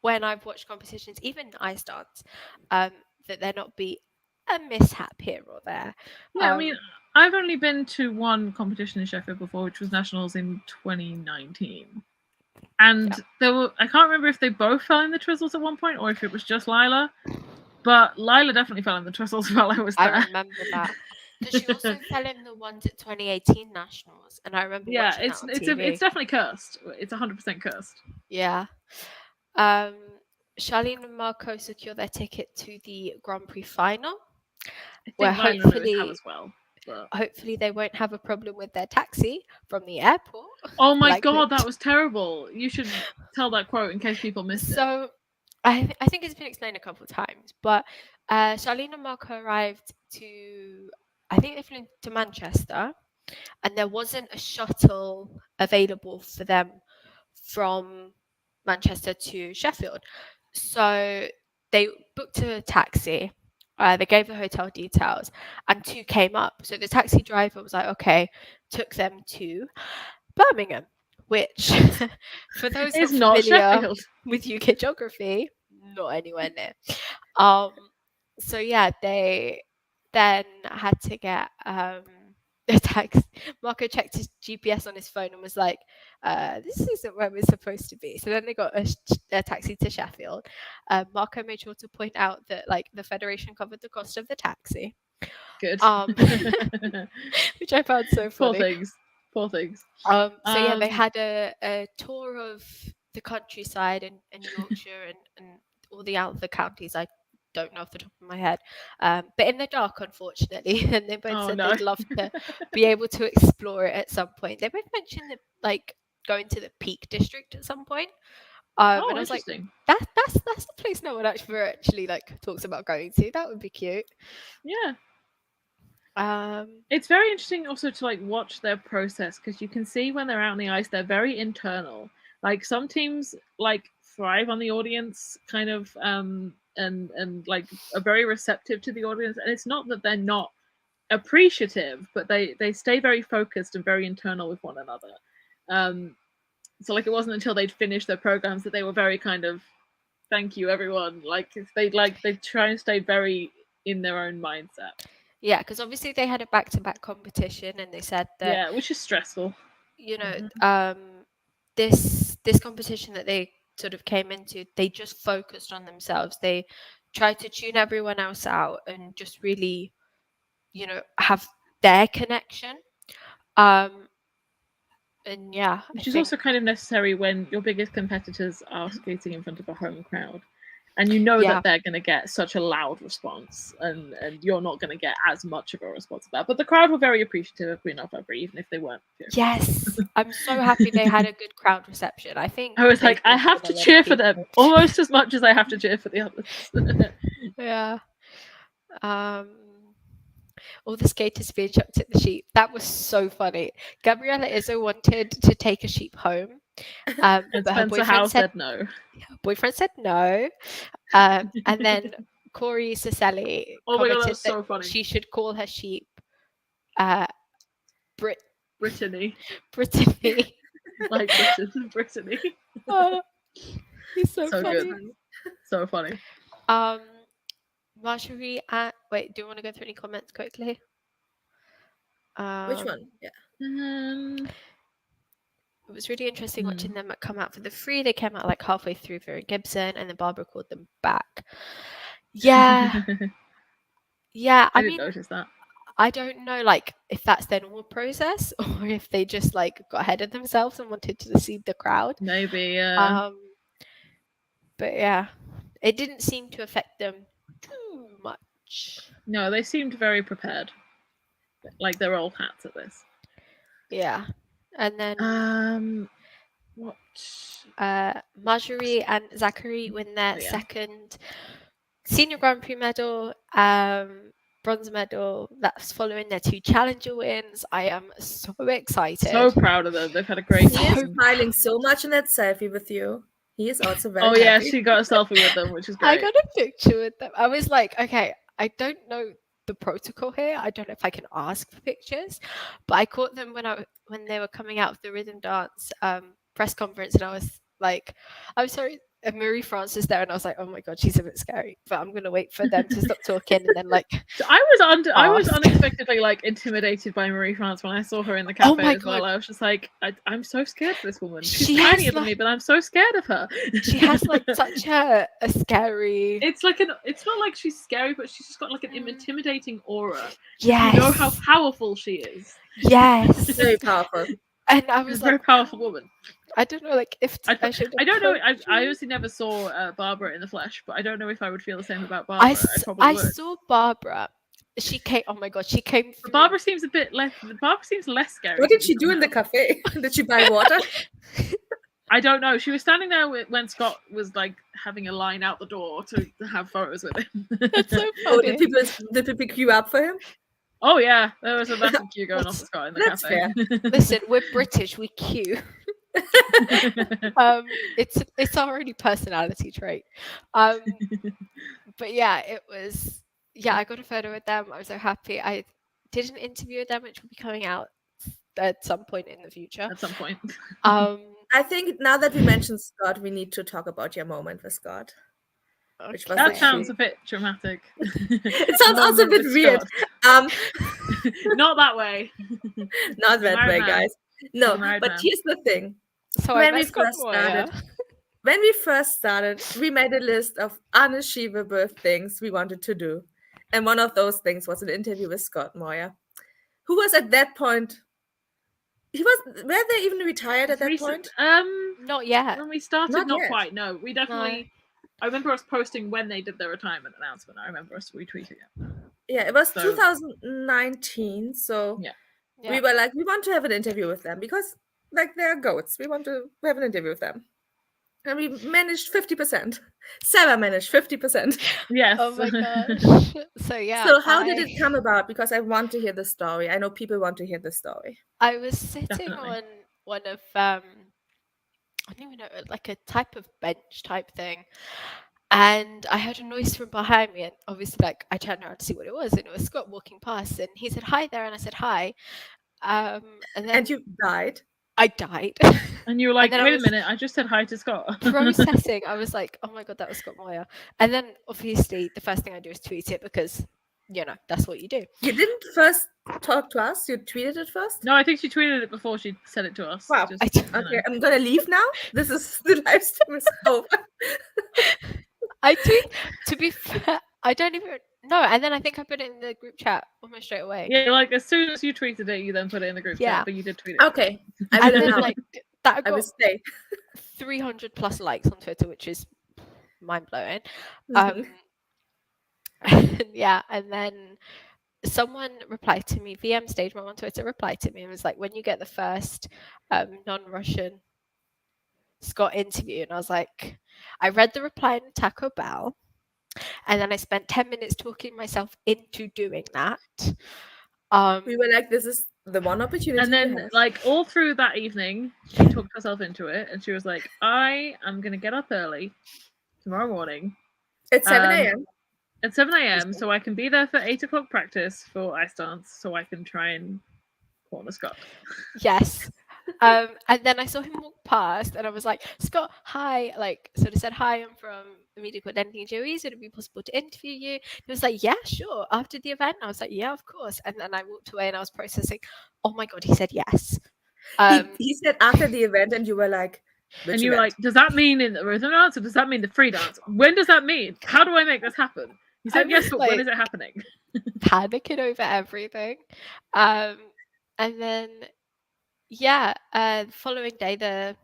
when I've watched competitions, even ice dance, that there not be a mishap here or there. Yeah, I mean, I've only been to one competition in Sheffield before, which was nationals in 2019. And there were, I can't remember if they both fell in the trizzles at one point or if it was just Lila, but Lila definitely fell in the trizzles while I was there. I remember that. Because she also fell in the ones at 2018 nationals, and I remember watching that on TV. It's definitely cursed. It's 100% cursed. Yeah. Charlene and Marco secure their ticket to the Grand Prix final, where hopefully as well. But... hopefully they won't have a problem with their taxi from the airport. Oh my god, that was terrible. You should tell that quote in case people missed it. So I think it's been explained a couple of times, but Charlene and Marco arrived to, I think they flew to Manchester, and there wasn't a shuttle available for them from Manchester to Sheffield. So they booked a taxi. They gave the hotel details, and 2 came up. So the taxi driver was like, okay, took them to Birmingham, which for those it's not familiar Sheffield. with UK geography, not anywhere near. So yeah, they then had to get a taxi. Marco checked his GPS on his phone and was like, this isn't where we're supposed to be. So then they got a taxi to Sheffield. Marco made sure to point out that like the Federation covered the cost of the taxi. Good. Which I found so funny. Poor things. So yeah, they had a tour of the countryside in Yorkshire and all the other counties. I don't know off the top of my head, but in the dark, unfortunately. And they both said they'd love to be able to explore it at some point. They both mentioned that, like, going to the Peak District at some point. And I was like, that's the place no one actually like talks about going to. That would be cute. Yeah. It's very interesting also to like watch their process, because you can see when they're out on the ice, they're very internal. Like some teams like thrive on the audience kind of and like are very receptive to the audience, and it's not that they're not appreciative, but they stay very focused and very internal with one another. So like it wasn't until they'd finished their programs that they were very kind of thank you everyone. Like they try and stay very in their own mindset. Yeah, because obviously they had a back-to-back competition, and they said that Yeah, which is stressful. this competition that they sort of came into, they just focused on themselves. They tried to tune everyone else out and just really, have their connection. And yeah, which is also kind of necessary when your biggest competitors are skating in front of a home crowd, and you know that they're going to get such a loud response, and you're not going to get as much of a response to that. But the crowd were very appreciative of Queen of February, even if they weren't. Yes, I'm so happy they had a good crowd reception. I think I was like, I have to cheer for them almost as much as I have to cheer for the others. Yeah. All the skaters being chucked at the sheep. That was so funny. Gabriella Izzo wanted to take a sheep home. And but her boyfriend said no. Boyfriend said no. And then Corey Ciselli commented that so funny. She should call her sheep Brittany. Brittany. Like Brittany. Oh, he's so funny. Good. So funny. Marjorie, wait, do you want to go through any comments quickly? Which one? Yeah. It was really interesting watching them come out for the free. They came out like halfway through Vera Gibson, and then Barbara called them back. Yeah. Yeah, I didn't notice that. I don't know, like, if that's their normal process or if they just like got ahead of themselves and wanted to deceive the crowd. Maybe, yeah. But yeah, it didn't seem to affect them too much. No, they seemed very prepared. Like they're old hats at this. Yeah. And then what? Marjorie and Zachary win their second senior Grand Prix medal, bronze medal. That's following their 2 challenger wins. I am so excited. So proud of them. They've had a great season. He is smiling so much in that selfie with you. He is also very happy. Yeah, she got a selfie with them, which is great. I got a picture with them. I was like, okay, I don't know the protocol here. I don't know if I can ask for pictures, but I caught them when they were coming out of the rhythm dance press conference, and I was like, I'm sorry. And Marie France is there, and I was like, "Oh my god, she's a bit scary." But I'm gonna wait for them to stop talking, and then like. I was unexpectedly like intimidated by Marie France when I saw her in the cafe as well. I was just like, I'm so scared of this woman. She's tinier than me, but I'm so scared of her. She has like such a scary. It's like it's not like she's scary, but she's just got like an intimidating aura. Yes. You know how powerful she is. Yes. Very powerful. And I was like, very powerful woman. I don't know, like if I should. I don't know. I obviously never saw Barbara in the flesh, but I don't know if I would feel the same about Barbara. I saw Barbara. She came. Oh my god, she came. Barbara seems a bit less. Barbara seems less scary. What did she do in the cafe? Did she buy water? I don't know. She was standing there when Scott was like having a line out the door to have photos with him. That's so funny. Oh, did people queue up for him? Oh yeah, there was a massive queue going off for Scott in the That's cafe. Fair. Listen, we're British. We queue. It's our only personality trait. But yeah, it was. Yeah, I got a photo with them. I was so happy. I did an interview with them, which will be coming out at some point in the future. At some point. I think now that we mentioned Scott, we need to talk about your moment with Scott. Which was that sounds a bit dramatic. It sounds also a bit weird. Not that way. Not that way, guys. No, but here's the thing. So when we first started, we made a list of unachievable things we wanted to do. And one of those things was an interview with Scott Moyer, who was at that point. Were they even retired at that point? Not yet. When we started, not quite. No, we definitely. No. I remember us posting when they did their retirement announcement. I remember us retweeting it. Yeah, it was 2019. So we were like, we want to have an interview with them because, like, they're goats. We want to have an interview with them. And we managed 50%. Sarah managed 50%. Yes. Oh my gosh. So how did it come about? Because I want to hear the story. I know people want to hear the story. I was sitting on one of I don't even know, like a type of bench type thing. And I heard a noise from behind me, and obviously, like, I turned around to see what it was, and it was Scott walking past, and he said, "Hi there," and I said, "Hi." And then And you died. I died. And you were like, then I wait a was minute, I just said hi to Scott. processing. I was like, "Oh my god, that was Scott Moyer." And then obviously, the first thing I do is tweet it because, that's what you do. You didn't first talk to us. You tweeted it first. No, I think she tweeted it before she said it to us. Wow. Just, Okay, I'm gonna leave now. This is the live stream is over. I tweet. To be fair, I don't even know. And then I think I put it in the group chat almost straight away. Yeah, like as soon as you tweeted it, you then put it in the group Yeah. chat, but you did tweet it. Okay, I And will then now. like that I will got stay. 300 plus likes on Twitter, which is mind blowing. Mhm. Yeah, and then someone replied to me, VM Stage Mom on Twitter replied to me and was like, when you get the first non-Russian Scott interview, and I was like, I read the reply in Taco Bell, and then I spent 10 minutes talking myself into doing that. We were like, this is the one opportunity. And we then, have. like, all through that evening, she talked herself into it, and she was like, I am going to get up early tomorrow morning It's 7 a.m. at 7 a.m. so I can be there for 8 o'clock practice for ice dance, so I can try and corner Scott. Yes. And then I saw him walk past, and I was like, Scott, hi. Like, sort of said, hi, I'm from a media called Anything Joey's. Would it be possible to interview you? He was like, yeah, sure. After the event, I was like, yeah, of course. And then I walked away, and I was processing. Oh my god, he said yes. He said after the event, and you were like, and you were like, does that mean in the rhythm dance, or does that mean the free dance? When does that mean? How do I make this happen? He said, yes, but when is it happening? Panicking over everything. And then, yeah, the following day, the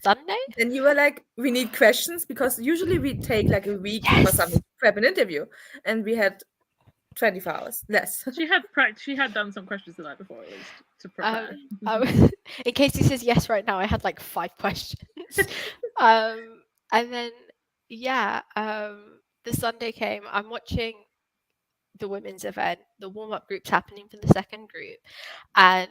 Sunday. And you were like, we need questions, because usually we take like a week or something to prep an interview, and we had 24 hours less. She had done some questions the night before, at least, to prepare. In case he says yes right now, I had like 5 questions. And then, yeah, the Sunday came. I'm watching the women's event. The warm-up group's happening for the second group, and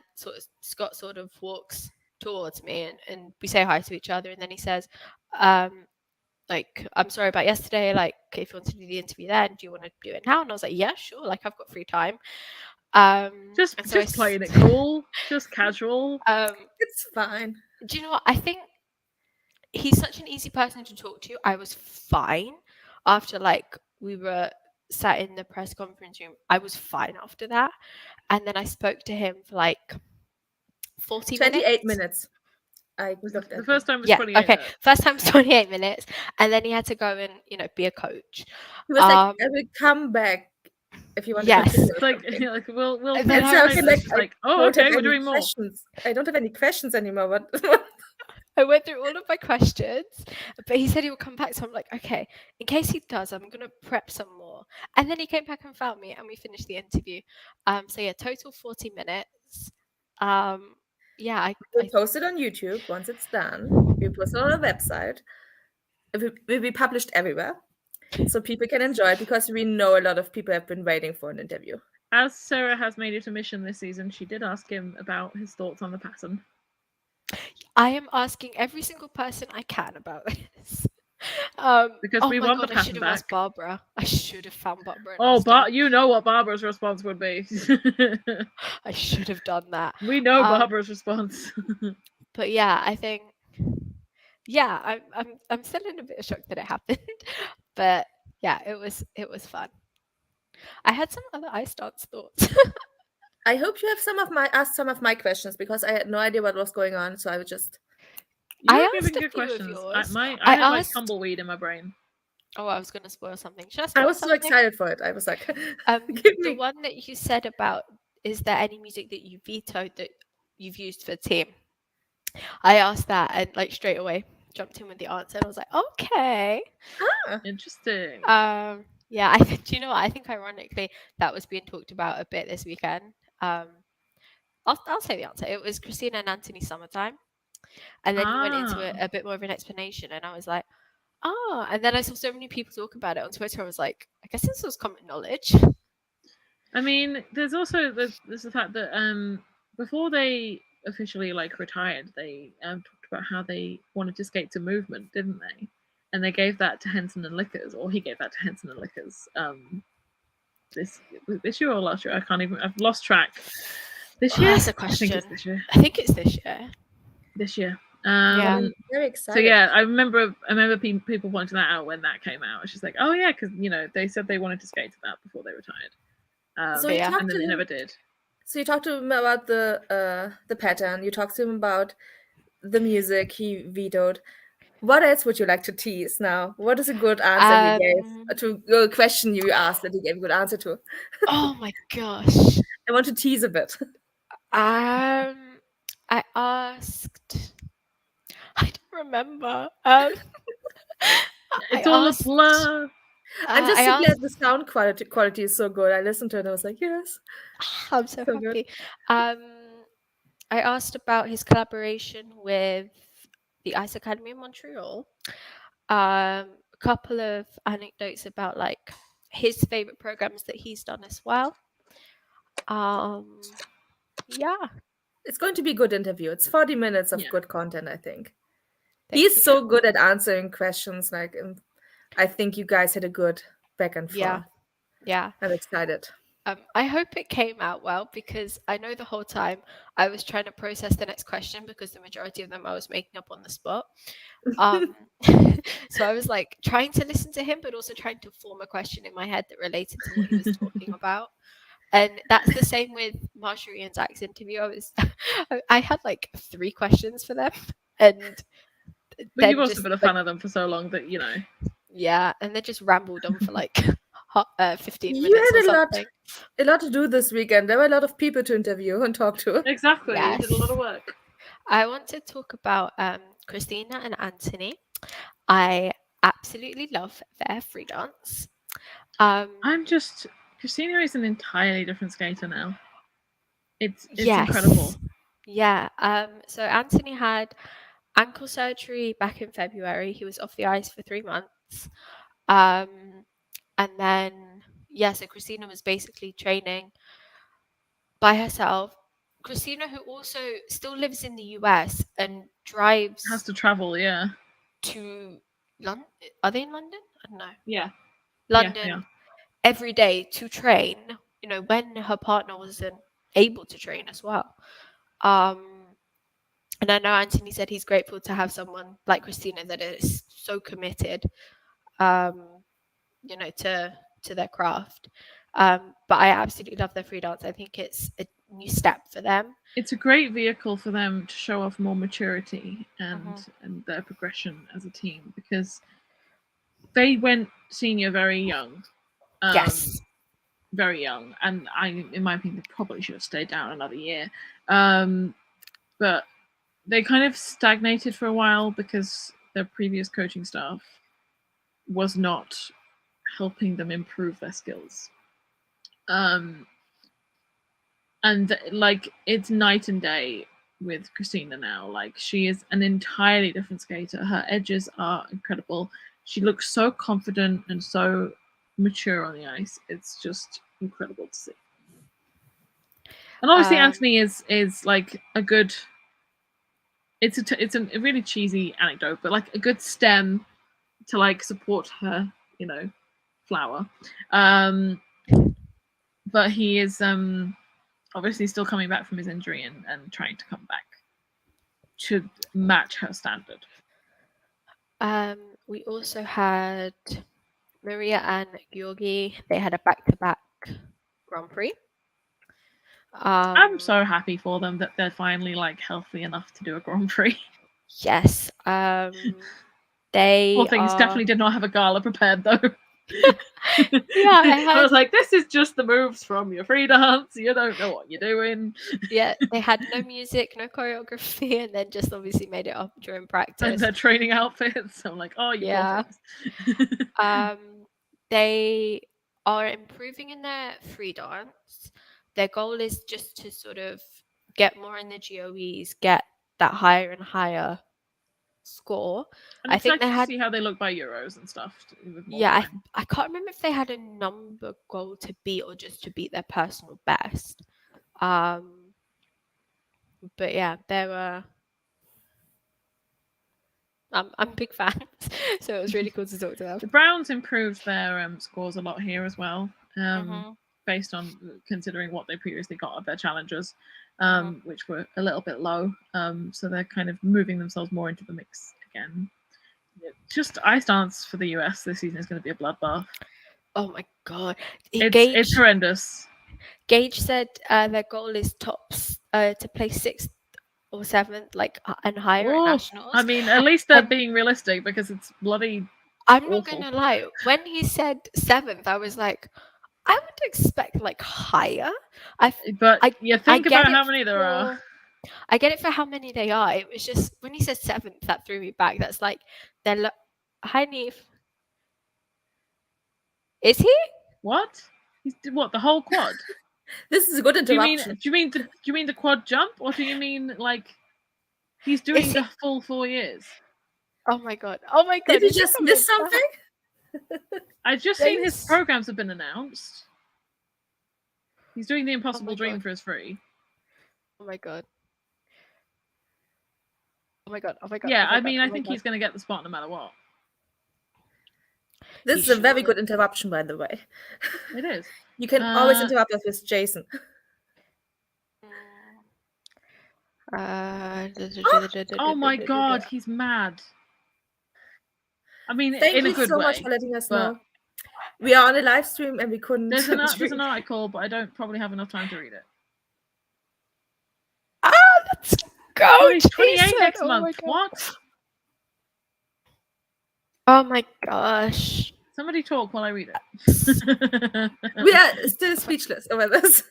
Scott sort of walks towards me, and we say hi to each other, and then he says, like, I'm sorry about yesterday, like, if you want to do the interview then, do you want to do it now? And I was like, yeah, sure, like, I've got free time. Just playing it cool, just casual. It's fine. Do you know what? I think he's such an easy person to talk to. I was fine after, like, we were sat in the press conference room. I was fine after that. And then I spoke to him for like 28 minutes. I looked at the first time was 28 okay. minutes. First time was 28 minutes, and then he had to go and be a coach. He was like, I will come back if you want to continue. Like we'll And then I was like, oh, okay, we're doing more. Questions. I don't have any questions anymore. What? I went through all of my questions, but he said he would come back. So I'm like, okay, in case he does, I'm going to prep some more. And then he came back and found me, and we finished the interview. So yeah, total 40 minutes. Yeah, we'll post it on YouTube once it's done. We'll post it on our website. It will be published everywhere, so people can enjoy it, because we know a lot of people have been waiting for an interview. As Sarah has made it a mission this season, she did ask him about his thoughts on the pattern. I am asking every single person I can about this. Because we want the pattern I should have asked Barbara. I should have found Barbara. You know what Barbara's response would be. I should have done that. We know Barbara's response. But yeah, I think, yeah, I'm still in a bit of shock that it happened. But yeah, it was fun. I had some other ice dance thoughts. I hope you have asked some of my questions, because I had no idea what was going on, so I would just. I asked a few of yours. I had like tumbleweed in my brain. Oh, I was going to spoil something. I was so excited for it. I was like, the one that you said about, is there any music that you vetoed that you've used for the team? I asked that, and like straight away jumped in with the answer, and I was like, okay. Interesting. Yeah, do you know what? I think ironically that was being talked about a bit this weekend. I'll say the answer. It was Christina and Anthony Summertime. And then you went into a bit more of an explanation, and I was like, and then I saw so many people talk about it on Twitter. I was like, I guess this was common knowledge. I mean, there's also there's the fact that before they officially like retired, they talked about how they wanted to skate to movement, didn't they? and they gave that to Henson and Lickers, or he gave that to Henson and Lickers. This year or last year? I can't even. I've lost track. This year? That's a I think it's question. this year. I think it's this year. This year. Yeah. I'm very So excited. yeah, I remember people pointing that out when that came out. It's just like, oh yeah, because they said they wanted to skate to that before they retired. So you yeah. talked and to then they him. never did. So you talked to him about the pattern. You talked to him about the music he vetoed. What else would you like to tease now? What is a good answer he gave to a question you asked that he gave a good answer to? Oh my gosh. I want to tease a bit. I asked. I don't remember. It's all a blur. I'm just I so glad asked. the sound quality is so good. I listened to it and I was like, yes. I'm so So good. happy. I asked about his collaboration with the Ice Academy in Montreal. A couple of anecdotes about like his favorite programs that he's done as well. Yeah. It's going to be a good interview. It's 40 minutes of Yeah. good content, I think. Thank He's you. so good at answering questions. Like, I think you guys had a good back and forth. Yeah. Yeah. I'm excited. I hope it came out well because I know the whole time I was trying to process the next question because the majority of them I was making up on the spot. So I was like trying to listen to him, but also trying to form a question in my head that related to what he was talking about. And that's the same with Marjorie and Zach's interview. I had like 3 questions for them, and But you've also been a fan of them for so long that yeah, and they just rambled on for like 15 You minutes or had something. a lot to do this weekend. There were a lot of people to interview and talk to. Exactly. Yes. You did a lot of work. I want to talk about Christina and Anthony. I absolutely love their free dance. Christina is an entirely different skater now. It's yes. incredible. Yeah. So Anthony had ankle surgery back in February. He was off the ice for 3 months. And then so Christina was basically training by herself. Christina, who also still lives in the US and drives Has to travel, yeah. to London. Are they in London? I don't know. Yeah. London Yeah. every day to train, when her partner wasn't able to train as well. And I know Anthony said he's grateful to have someone like Christina that is so committed, to their craft. But I absolutely love their free dance. I think it's a new step for them. It's a great vehicle for them to show off more maturity and their progression as a team, because they went senior very young. Yes. Very young, and in my opinion, they probably should have stayed down another year. But they kind of stagnated for a while because their previous coaching staff was not helping them improve their skills. And like, it's night and day with Christina now. Like, she is an entirely different skater. Her edges are incredible. She looks so confident and so mature on the ice. It's just incredible to see. And obviously Anthony is like a good, it's a really cheesy anecdote, but like a good stem to like support her, flower. But he is obviously still coming back from his injury and trying to come back to match her standard. We also had Maria and Georgi. They had a back-to-back Grand Prix. I'm so happy for them that they're finally like healthy enough to do a Grand Prix. Yes. They Poor things definitely did not have a gala prepared though. Yeah, I was like, this is just the moves from your free dance. You don't know what you're doing. Yeah, they had no music, no choreography, and then just obviously made it up during practice. And their training outfits. I'm like, oh, you poor things. They are improving in their free dance. Their goal is just to sort of get more in the GOEs, get that higher and higher score. And I think they had to see how they look by Euros and stuff. I can't remember if they had a number goal to beat or just to beat their personal best. But yeah, there were I'm big fans. So it was really cool to talk to them. The Browns improved their scores a lot here as well, Mhm. based on considering what they previously got of their challengers, Mhm. which were a little bit low. So they're kind of moving themselves more into the mix again. Just ice dance for the US this season is going to be a bloodbath. Oh my god. It's horrendous. Gage said their goal is tops to play 6th or 7th, like and higher at Oh, nationals. I mean, at least they're And- being realistic because it's bloody. I'm not awful. gonna lie. When he said 7th, I was like, I would expect like higher. But I you think get about it how many there are. I get it for how many they are. It was just when he said 7th, that threw me back. That's like they're hi Neve. Is he? What? He's what, the whole quad? This is a good Do you interruption. mean the quad jump, or do you mean like he's doing Is the he- full 4 years? Oh my god! Oh my god! Did you is he just coming miss back? something? I've just seen his Thanks. programs have been announced. He's doing the Impossible my Dream God. for his free. Oh my god! Oh my god! Oh my god! Yeah, oh my I god, mean, oh I my think god. he's going to get the spot no matter what. This He is a very should. good interruption, by the way. It is. You can always interrupt us with Jason. Oh my god, he's mad. I mean, Thank in a you good so way. much for letting us but know. We are on a live stream and we couldn't. There's an stream. article, but I don't probably have enough time to read it. Let's go! Oh, he's 28 Jason! next Oh my month. God. What? Oh my gosh! Somebody talk while I read it. We are still speechless over this.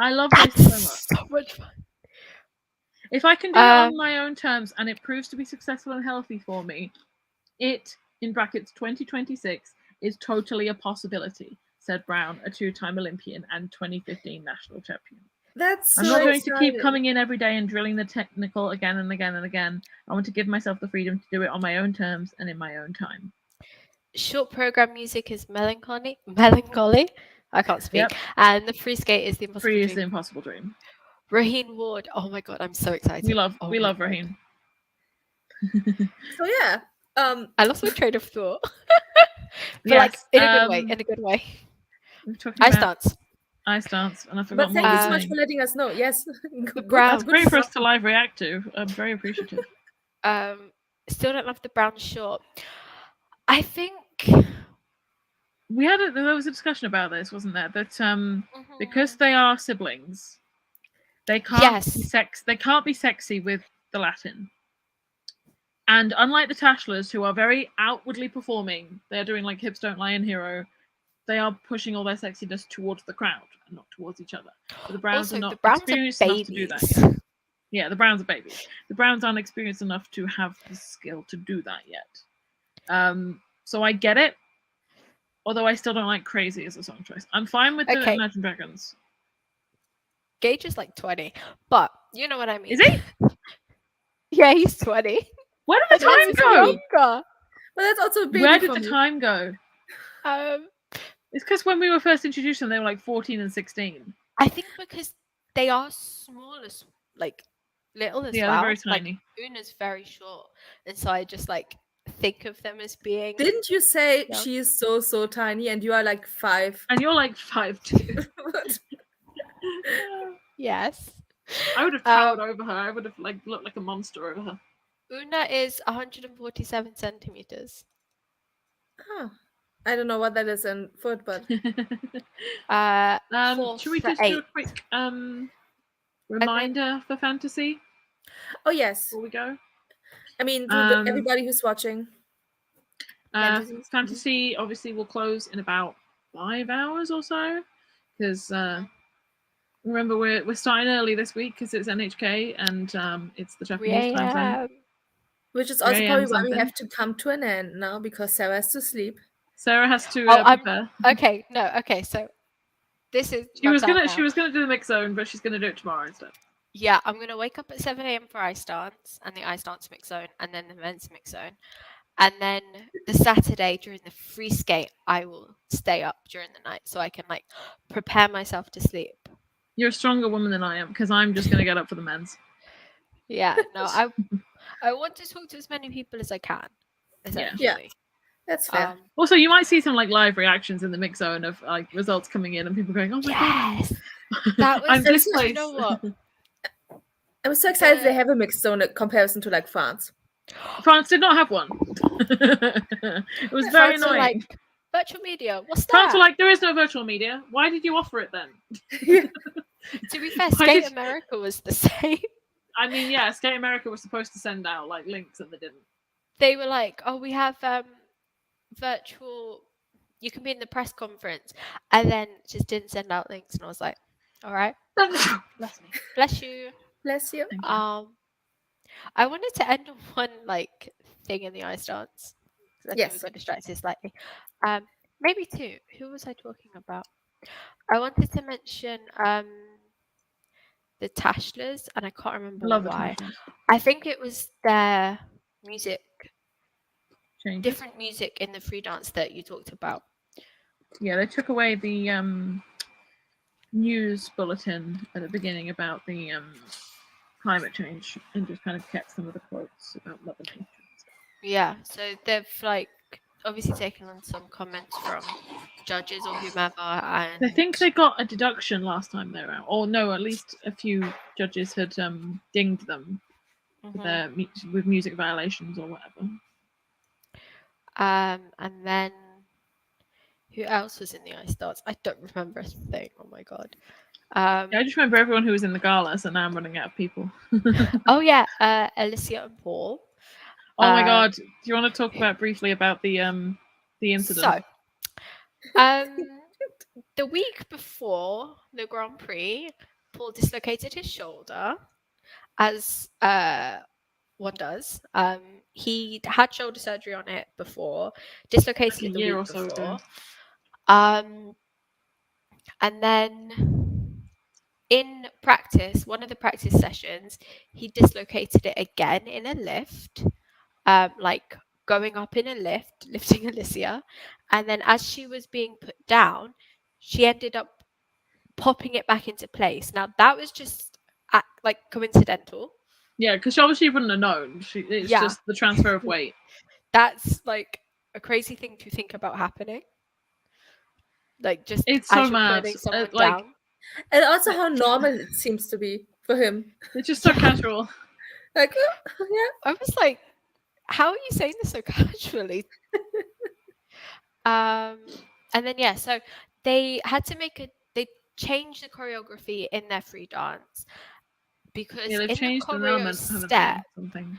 I love That's Jason so much. so much fun. If I can do it on my own terms and it proves to be successful and healthy for me, it, in brackets 2026, is totally a possibility, said Brown, a 2-time Olympian and 2015 national champion. That's so I'm not going to keep exciting. coming in every day and drilling the technical again and again and again. I want to give myself the freedom to do it on my own terms and in my own time. Short program music is melancholy. I can't speak. Yep. And the free skate is the impossible Free dream. is the impossible dream. Raheen Ward. Oh my god, I'm so excited. We love my love God. Raheen. So yeah. I lost my train of thought. but Yes, like in a good way. In a good way. We're talking Ice about dance. ice dance, and I forgot But more. thank you than so much saying. for letting us know. Yes. Good, Brown. That's great for us to live react to. I'm very appreciative. Still don't love the brown short. I think there was a discussion about this, wasn't there? That because they are siblings, they can't be they can't be sexy with the Latin. And unlike the Tashlers, who are very outwardly performing, they're doing like Hips Don't Lie in Hero, they are pushing all their sexiness towards the crowd and not towards each other. But the Browns are not experienced enough to do that yet. Yeah, the Browns are babies. The Browns aren't experienced enough to have the skill to do that yet. So I get it. Although I still don't like Crazy as a song choice. I'm fine with the Imagine Dragons. Gage is like 20, but you know what I mean. Is he? Yeah, he's 20. Where did the time go? Well, that's also a baby. Where did the time go? It's because when we were first introduced them, they were like 14 and 16. I think because they are small as like little as well. Yeah, they're very tiny. Like, Una's very short, and so I just like think of them as being. Didn't you say she is so tiny and you are like 5? And you're like 5'2". Yes. I would have towered over her. I would have like looked like a monster over her. Una is 147 centimeters. Oh, I don't know what that is in foot, but should we just do a quick reminder for fantasy? Oh yes. Before we go. I mean, everybody who's watching. Fantasy obviously will close in about 5 hours or so, because remember we're starting early this week because it's NHK and it's the Japanese time zone. Which is also probably why we have to come to an end now, because Sarah has to sleep. Sarah has to prepare. Okay, no, okay, so this is. She was gonna do the mix zone, but she's gonna do it tomorrow instead. Yeah, I'm gonna wake up at 7 a.m. for ice dance and the ice dance mix zone, and then the men's mix zone, and then the Saturday during the free skate, I will stay up during the night so I can like prepare myself to sleep. You're a stronger woman than I am, because I'm just gonna get up for the men's. Yeah, no, I want to talk to as many people as I can, essentially. Yeah. That's fair. Also, you might see some like live reactions in the mix zone of like results coming in and people going, "Oh my yes, god, that was. I'm do this You place." know what? I'm so excited they The- have a mixed zone in comparison to like France. France did not have one. It was very France were annoying. like virtual media. What's France were that? like, "There is no virtual media. Why did you offer it then?" To be fair, Why Skate did- America was the same. I mean, yeah, Skate America was supposed to send out like links and they didn't. They were like, "Oh, we have virtual. You can be in the press conference," and then just didn't send out links. And I was like, "All right, Bless me. bless you." Bless you. Thank you. I wanted to end on one like thing in the ice dance. 'Cause I think we Yes. got distracted slightly. Maybe two. Who was I talking about? I wanted to mention the Tashlers, and I can't remember Love the why. Tashlers. I think it was their music, Changes. different music in the free dance that you talked about. Yeah, they took away the news bulletin at the beginning about the climate change and just kind of kept some of the quotes about Mother Nature and stuff. Yeah, so they've like obviously taken on some comments from judges or whomever, and I think they got a deduction last time they were out, or no, at least a few judges had dinged them with, Mhm. with music violations or whatever. And then who else was in the ice dance? I don't remember a thing. Oh my god. Yeah, I just remember everyone who was in the gala, so now I'm running out of people. Oh yeah, Alicia and Paul. Oh my god! Do you want to talk about briefly about the incident? So, the week before the Grand Prix, Paul dislocated his shoulder, as one does. He had shoulder surgery on it before, dislocated Like it a the year week or so before. ago. And then in practice, one of the practice sessions, he dislocated it again in a lift, like going up in a lift, lifting Alicia. And then as she was being put down, she ended up popping it back into place. Now, that was just like coincidental. Yeah, because she obviously wouldn't have known. It's Yeah. just the transfer of weight. That's like a crazy thing to think about happening. Like just It's as so you're mad. putting someone Like, down. And also how normal it seems to be for him. it's just so Yeah. casual. Like, oh, yeah. I was like, how are you saying this so casually? And then yeah, so they had to they changed the choreography in their free dance because Yeah, they've in the changed an choreo element, haven't step, they? Something.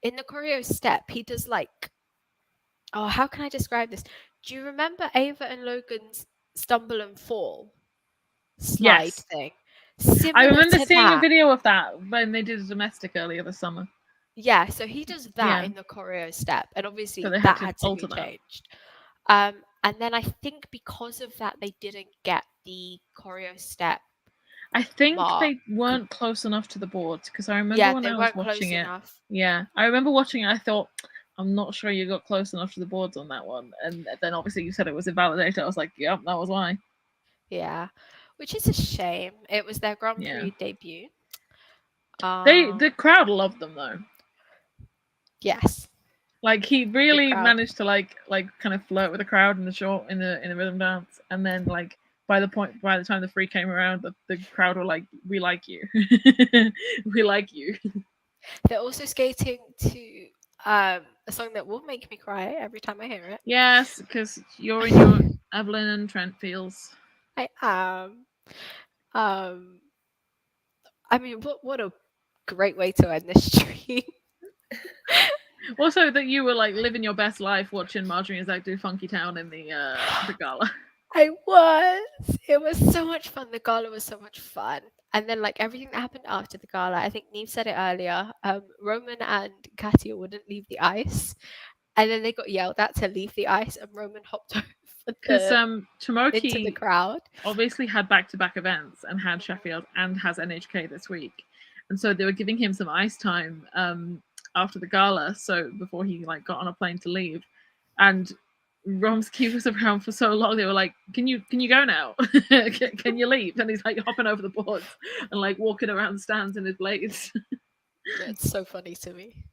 in the choreo step, he does like, oh, how can I describe this? Do you remember Ava and Logan's stumble and fall slide Yes. thing? I Similar remember to seeing a that. video of that when they did a domestic earlier this summer. Yeah, so he does that Yeah. in the choreo step, and obviously So they that had had to to be alter that. changed. And then I think because of that, they didn't get the choreo step. I think Mark. they weren't close enough to the boards because I remember Yeah, when they I was weren't close watching it. enough. Yeah, I remember watching it. I thought, I'm not sure you got close enough to the boards on that one. And then obviously you said it was invalidated. I was like, yep, that was why. Yeah, which is a shame. It was their Grand Prix Yeah. debut. The crowd loved them though. Yes. Like he really crowd. managed to like kind of flirt with the crowd in the short in the rhythm dance, and then like by the time the free came around, the crowd were like, "We like you, we like you." They're also skating to a song that will make me cry every time I hear it. Yes, because you're in your Evelyn and Trent feels. I am. I mean, what a great way to end this stream. Also, that you were like living your best life watching Marjorie and Zach do Funky Town in the gala. I was. It was so much fun. The gala was so much fun. And then like everything that happened after the gala, I think Neve said it earlier. Roman and Katia wouldn't leave the ice. And then they got yelled at to leave the ice, and Roman hopped over Because into the Tomoki crowd. obviously had back-to-back events and had Sheffield and has NHK this week, and so they were giving him some ice time after the gala, so before he like got on a plane to leave, and Romsky was around for so long. They were like, "Can you go now? can you leave?" And he's like hopping over the boards and like walking around stands in his blades. It's so funny to me.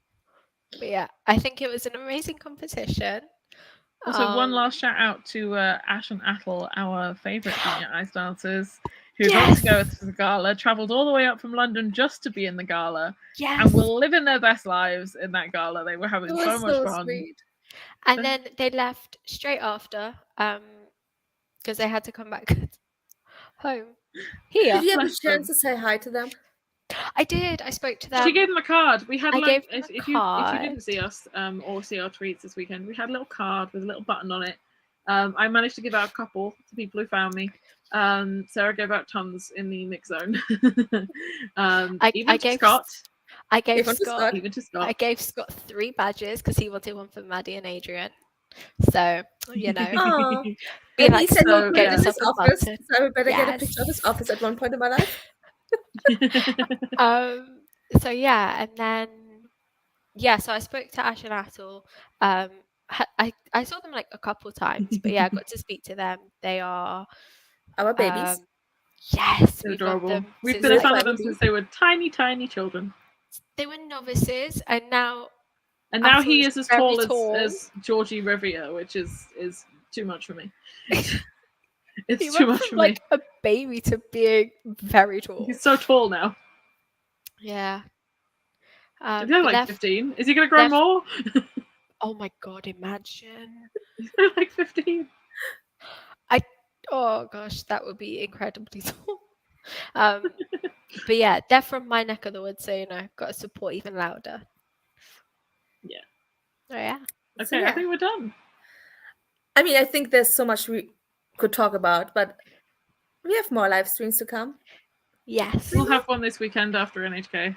But yeah, I think it was an amazing competition. Also, one last shout out to Ash and Athel, our favourite junior ice dancers, who got to go to the gala, travelled all the way up from London just to be in the gala, and were living their best lives in that gala. They were having It so was much so fun. sweet. And then they left straight after, because they had to come back home here. Did you have a Bless chance them. to say hi to them? I did. I spoke to them. She gave them a card. We had I like gave them if a you card. didn't see us or see our tweets this weekend, we had a little card with a little button on it. I managed to give out a couple to people who found me. Sarah gave out tons in the mix zone. Even to Scott. I gave Even to Scott. Scott. Even to Scott. I gave Scott 3 badges because he wanted one for Maddie and Adrian. So you know, Oh, be and like, he said so, he put it yeah. in his yourself a office, button. so I better get a picture of his office at one point in my life. So yeah, and then so I spoke to Ash and Atul. I saw them like a couple times, but yeah, I got to speak to them. They are Our babies. yes, They're we've loved adorable. them. We've since been a they- fan of them since they were tiny, tiny children. They were novices, and now now he Atul is as very tall as Georgie Riviere, which is too much for me. It's He too went much from for like me. a baby to being very tall. He's so tall now. Yeah. They're like 15. Is he going to grow more? Oh my god! Imagine. They're like 15. Oh gosh, that would be incredibly tall. But yeah, they're from my neck of the woods, so you know, got to support even louder. Yeah. Oh yeah. Okay, So, yeah. I think we're done. I mean, I think there's so much we could talk about, but we have more live streams to come. Yes. We'll have one this weekend after NHK.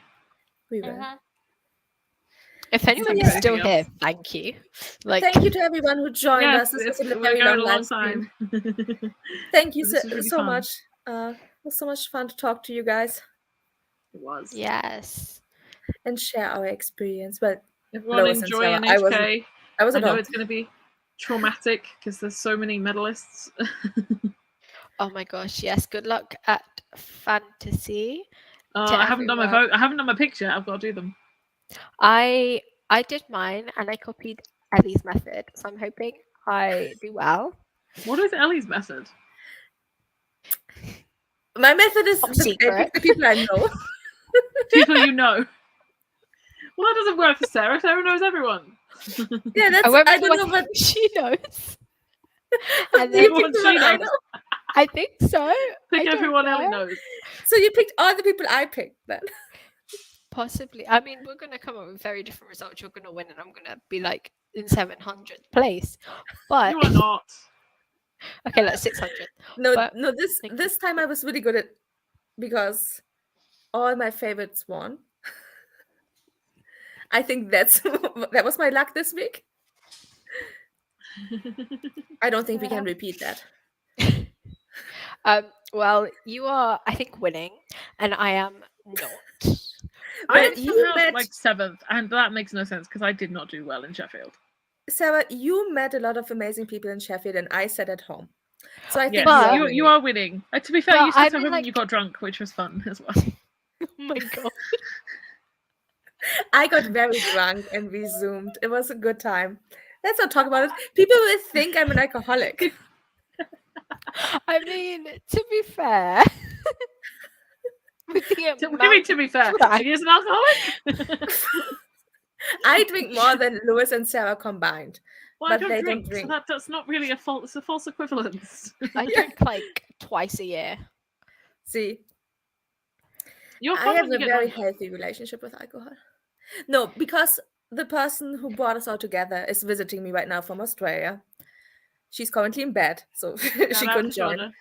We will. If anyone's still here, thank you. Thank you to everyone who joined us. This was a very long time. Thank you so much. It was so much fun to talk to you guys. It was. Yes. And share our experience. Well, everyone Lois enjoy and NHK. I was I know it's going to be traumatic because there's so many medalists. Oh my gosh, yes. Good luck at fantasy. I haven't done my vote. I haven't done my picture. I've got to do them. I did mine and I copied Elli's method, so I'm hoping I do well. What is Elli's method? My method is the people I know. People you know. Well, that doesn't work for Sarah. Sarah knows everyone. Yeah, that's I don't know what she knows. And then you picked the one I know. I think so. Pick everyone Elli knows. So you picked all the people I picked then. Possibly. I mean, we're gonna come up with very different results. You're gonna win, and I'm gonna be like in 700th place. But you are not. Okay, like 600. No. This time I was really good at because all my favorites won. I think that was my luck this week. I don't think we can repeat that. Well, you are, I think, winning, and I am not. I am somehow like 7th, and that makes no sense because I did not do well in Sheffield. Sarah, you met a lot of amazing people in Sheffield, and I sat at home. So I think you are winning. To be fair, you sat at home and you got drunk, which was fun as well. Oh my god. I got very drunk and we zoomed. It was a good time. Let's not talk about it. People will think I'm an alcoholic. I mean, to be fair. To be fair, she is an alcoholic. I drink more than Lois and Sarah combined. Well, but they don't drink. So that's not really a fault. It's a false equivalence. I drink like twice a year. See, I have a very healthy relationship with alcohol. No, because the person who brought us all together is visiting me right now from Australia. She's currently in bed, so she couldn't join.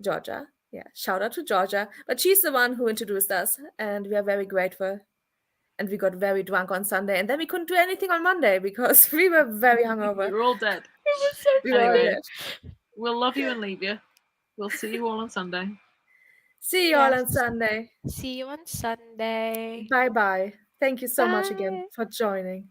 Georgia. Yeah, shout out to Georgia. But she's the one who introduced us, and we are very grateful. And we got very drunk on Sunday, and then we couldn't do anything on Monday because we were very hungover. We were all dead. We were all dead. We'll love you and leave you. We'll see you all on Sunday. See you all on Sunday. See you on Sunday. Bye-bye. Thank you so much again for joining.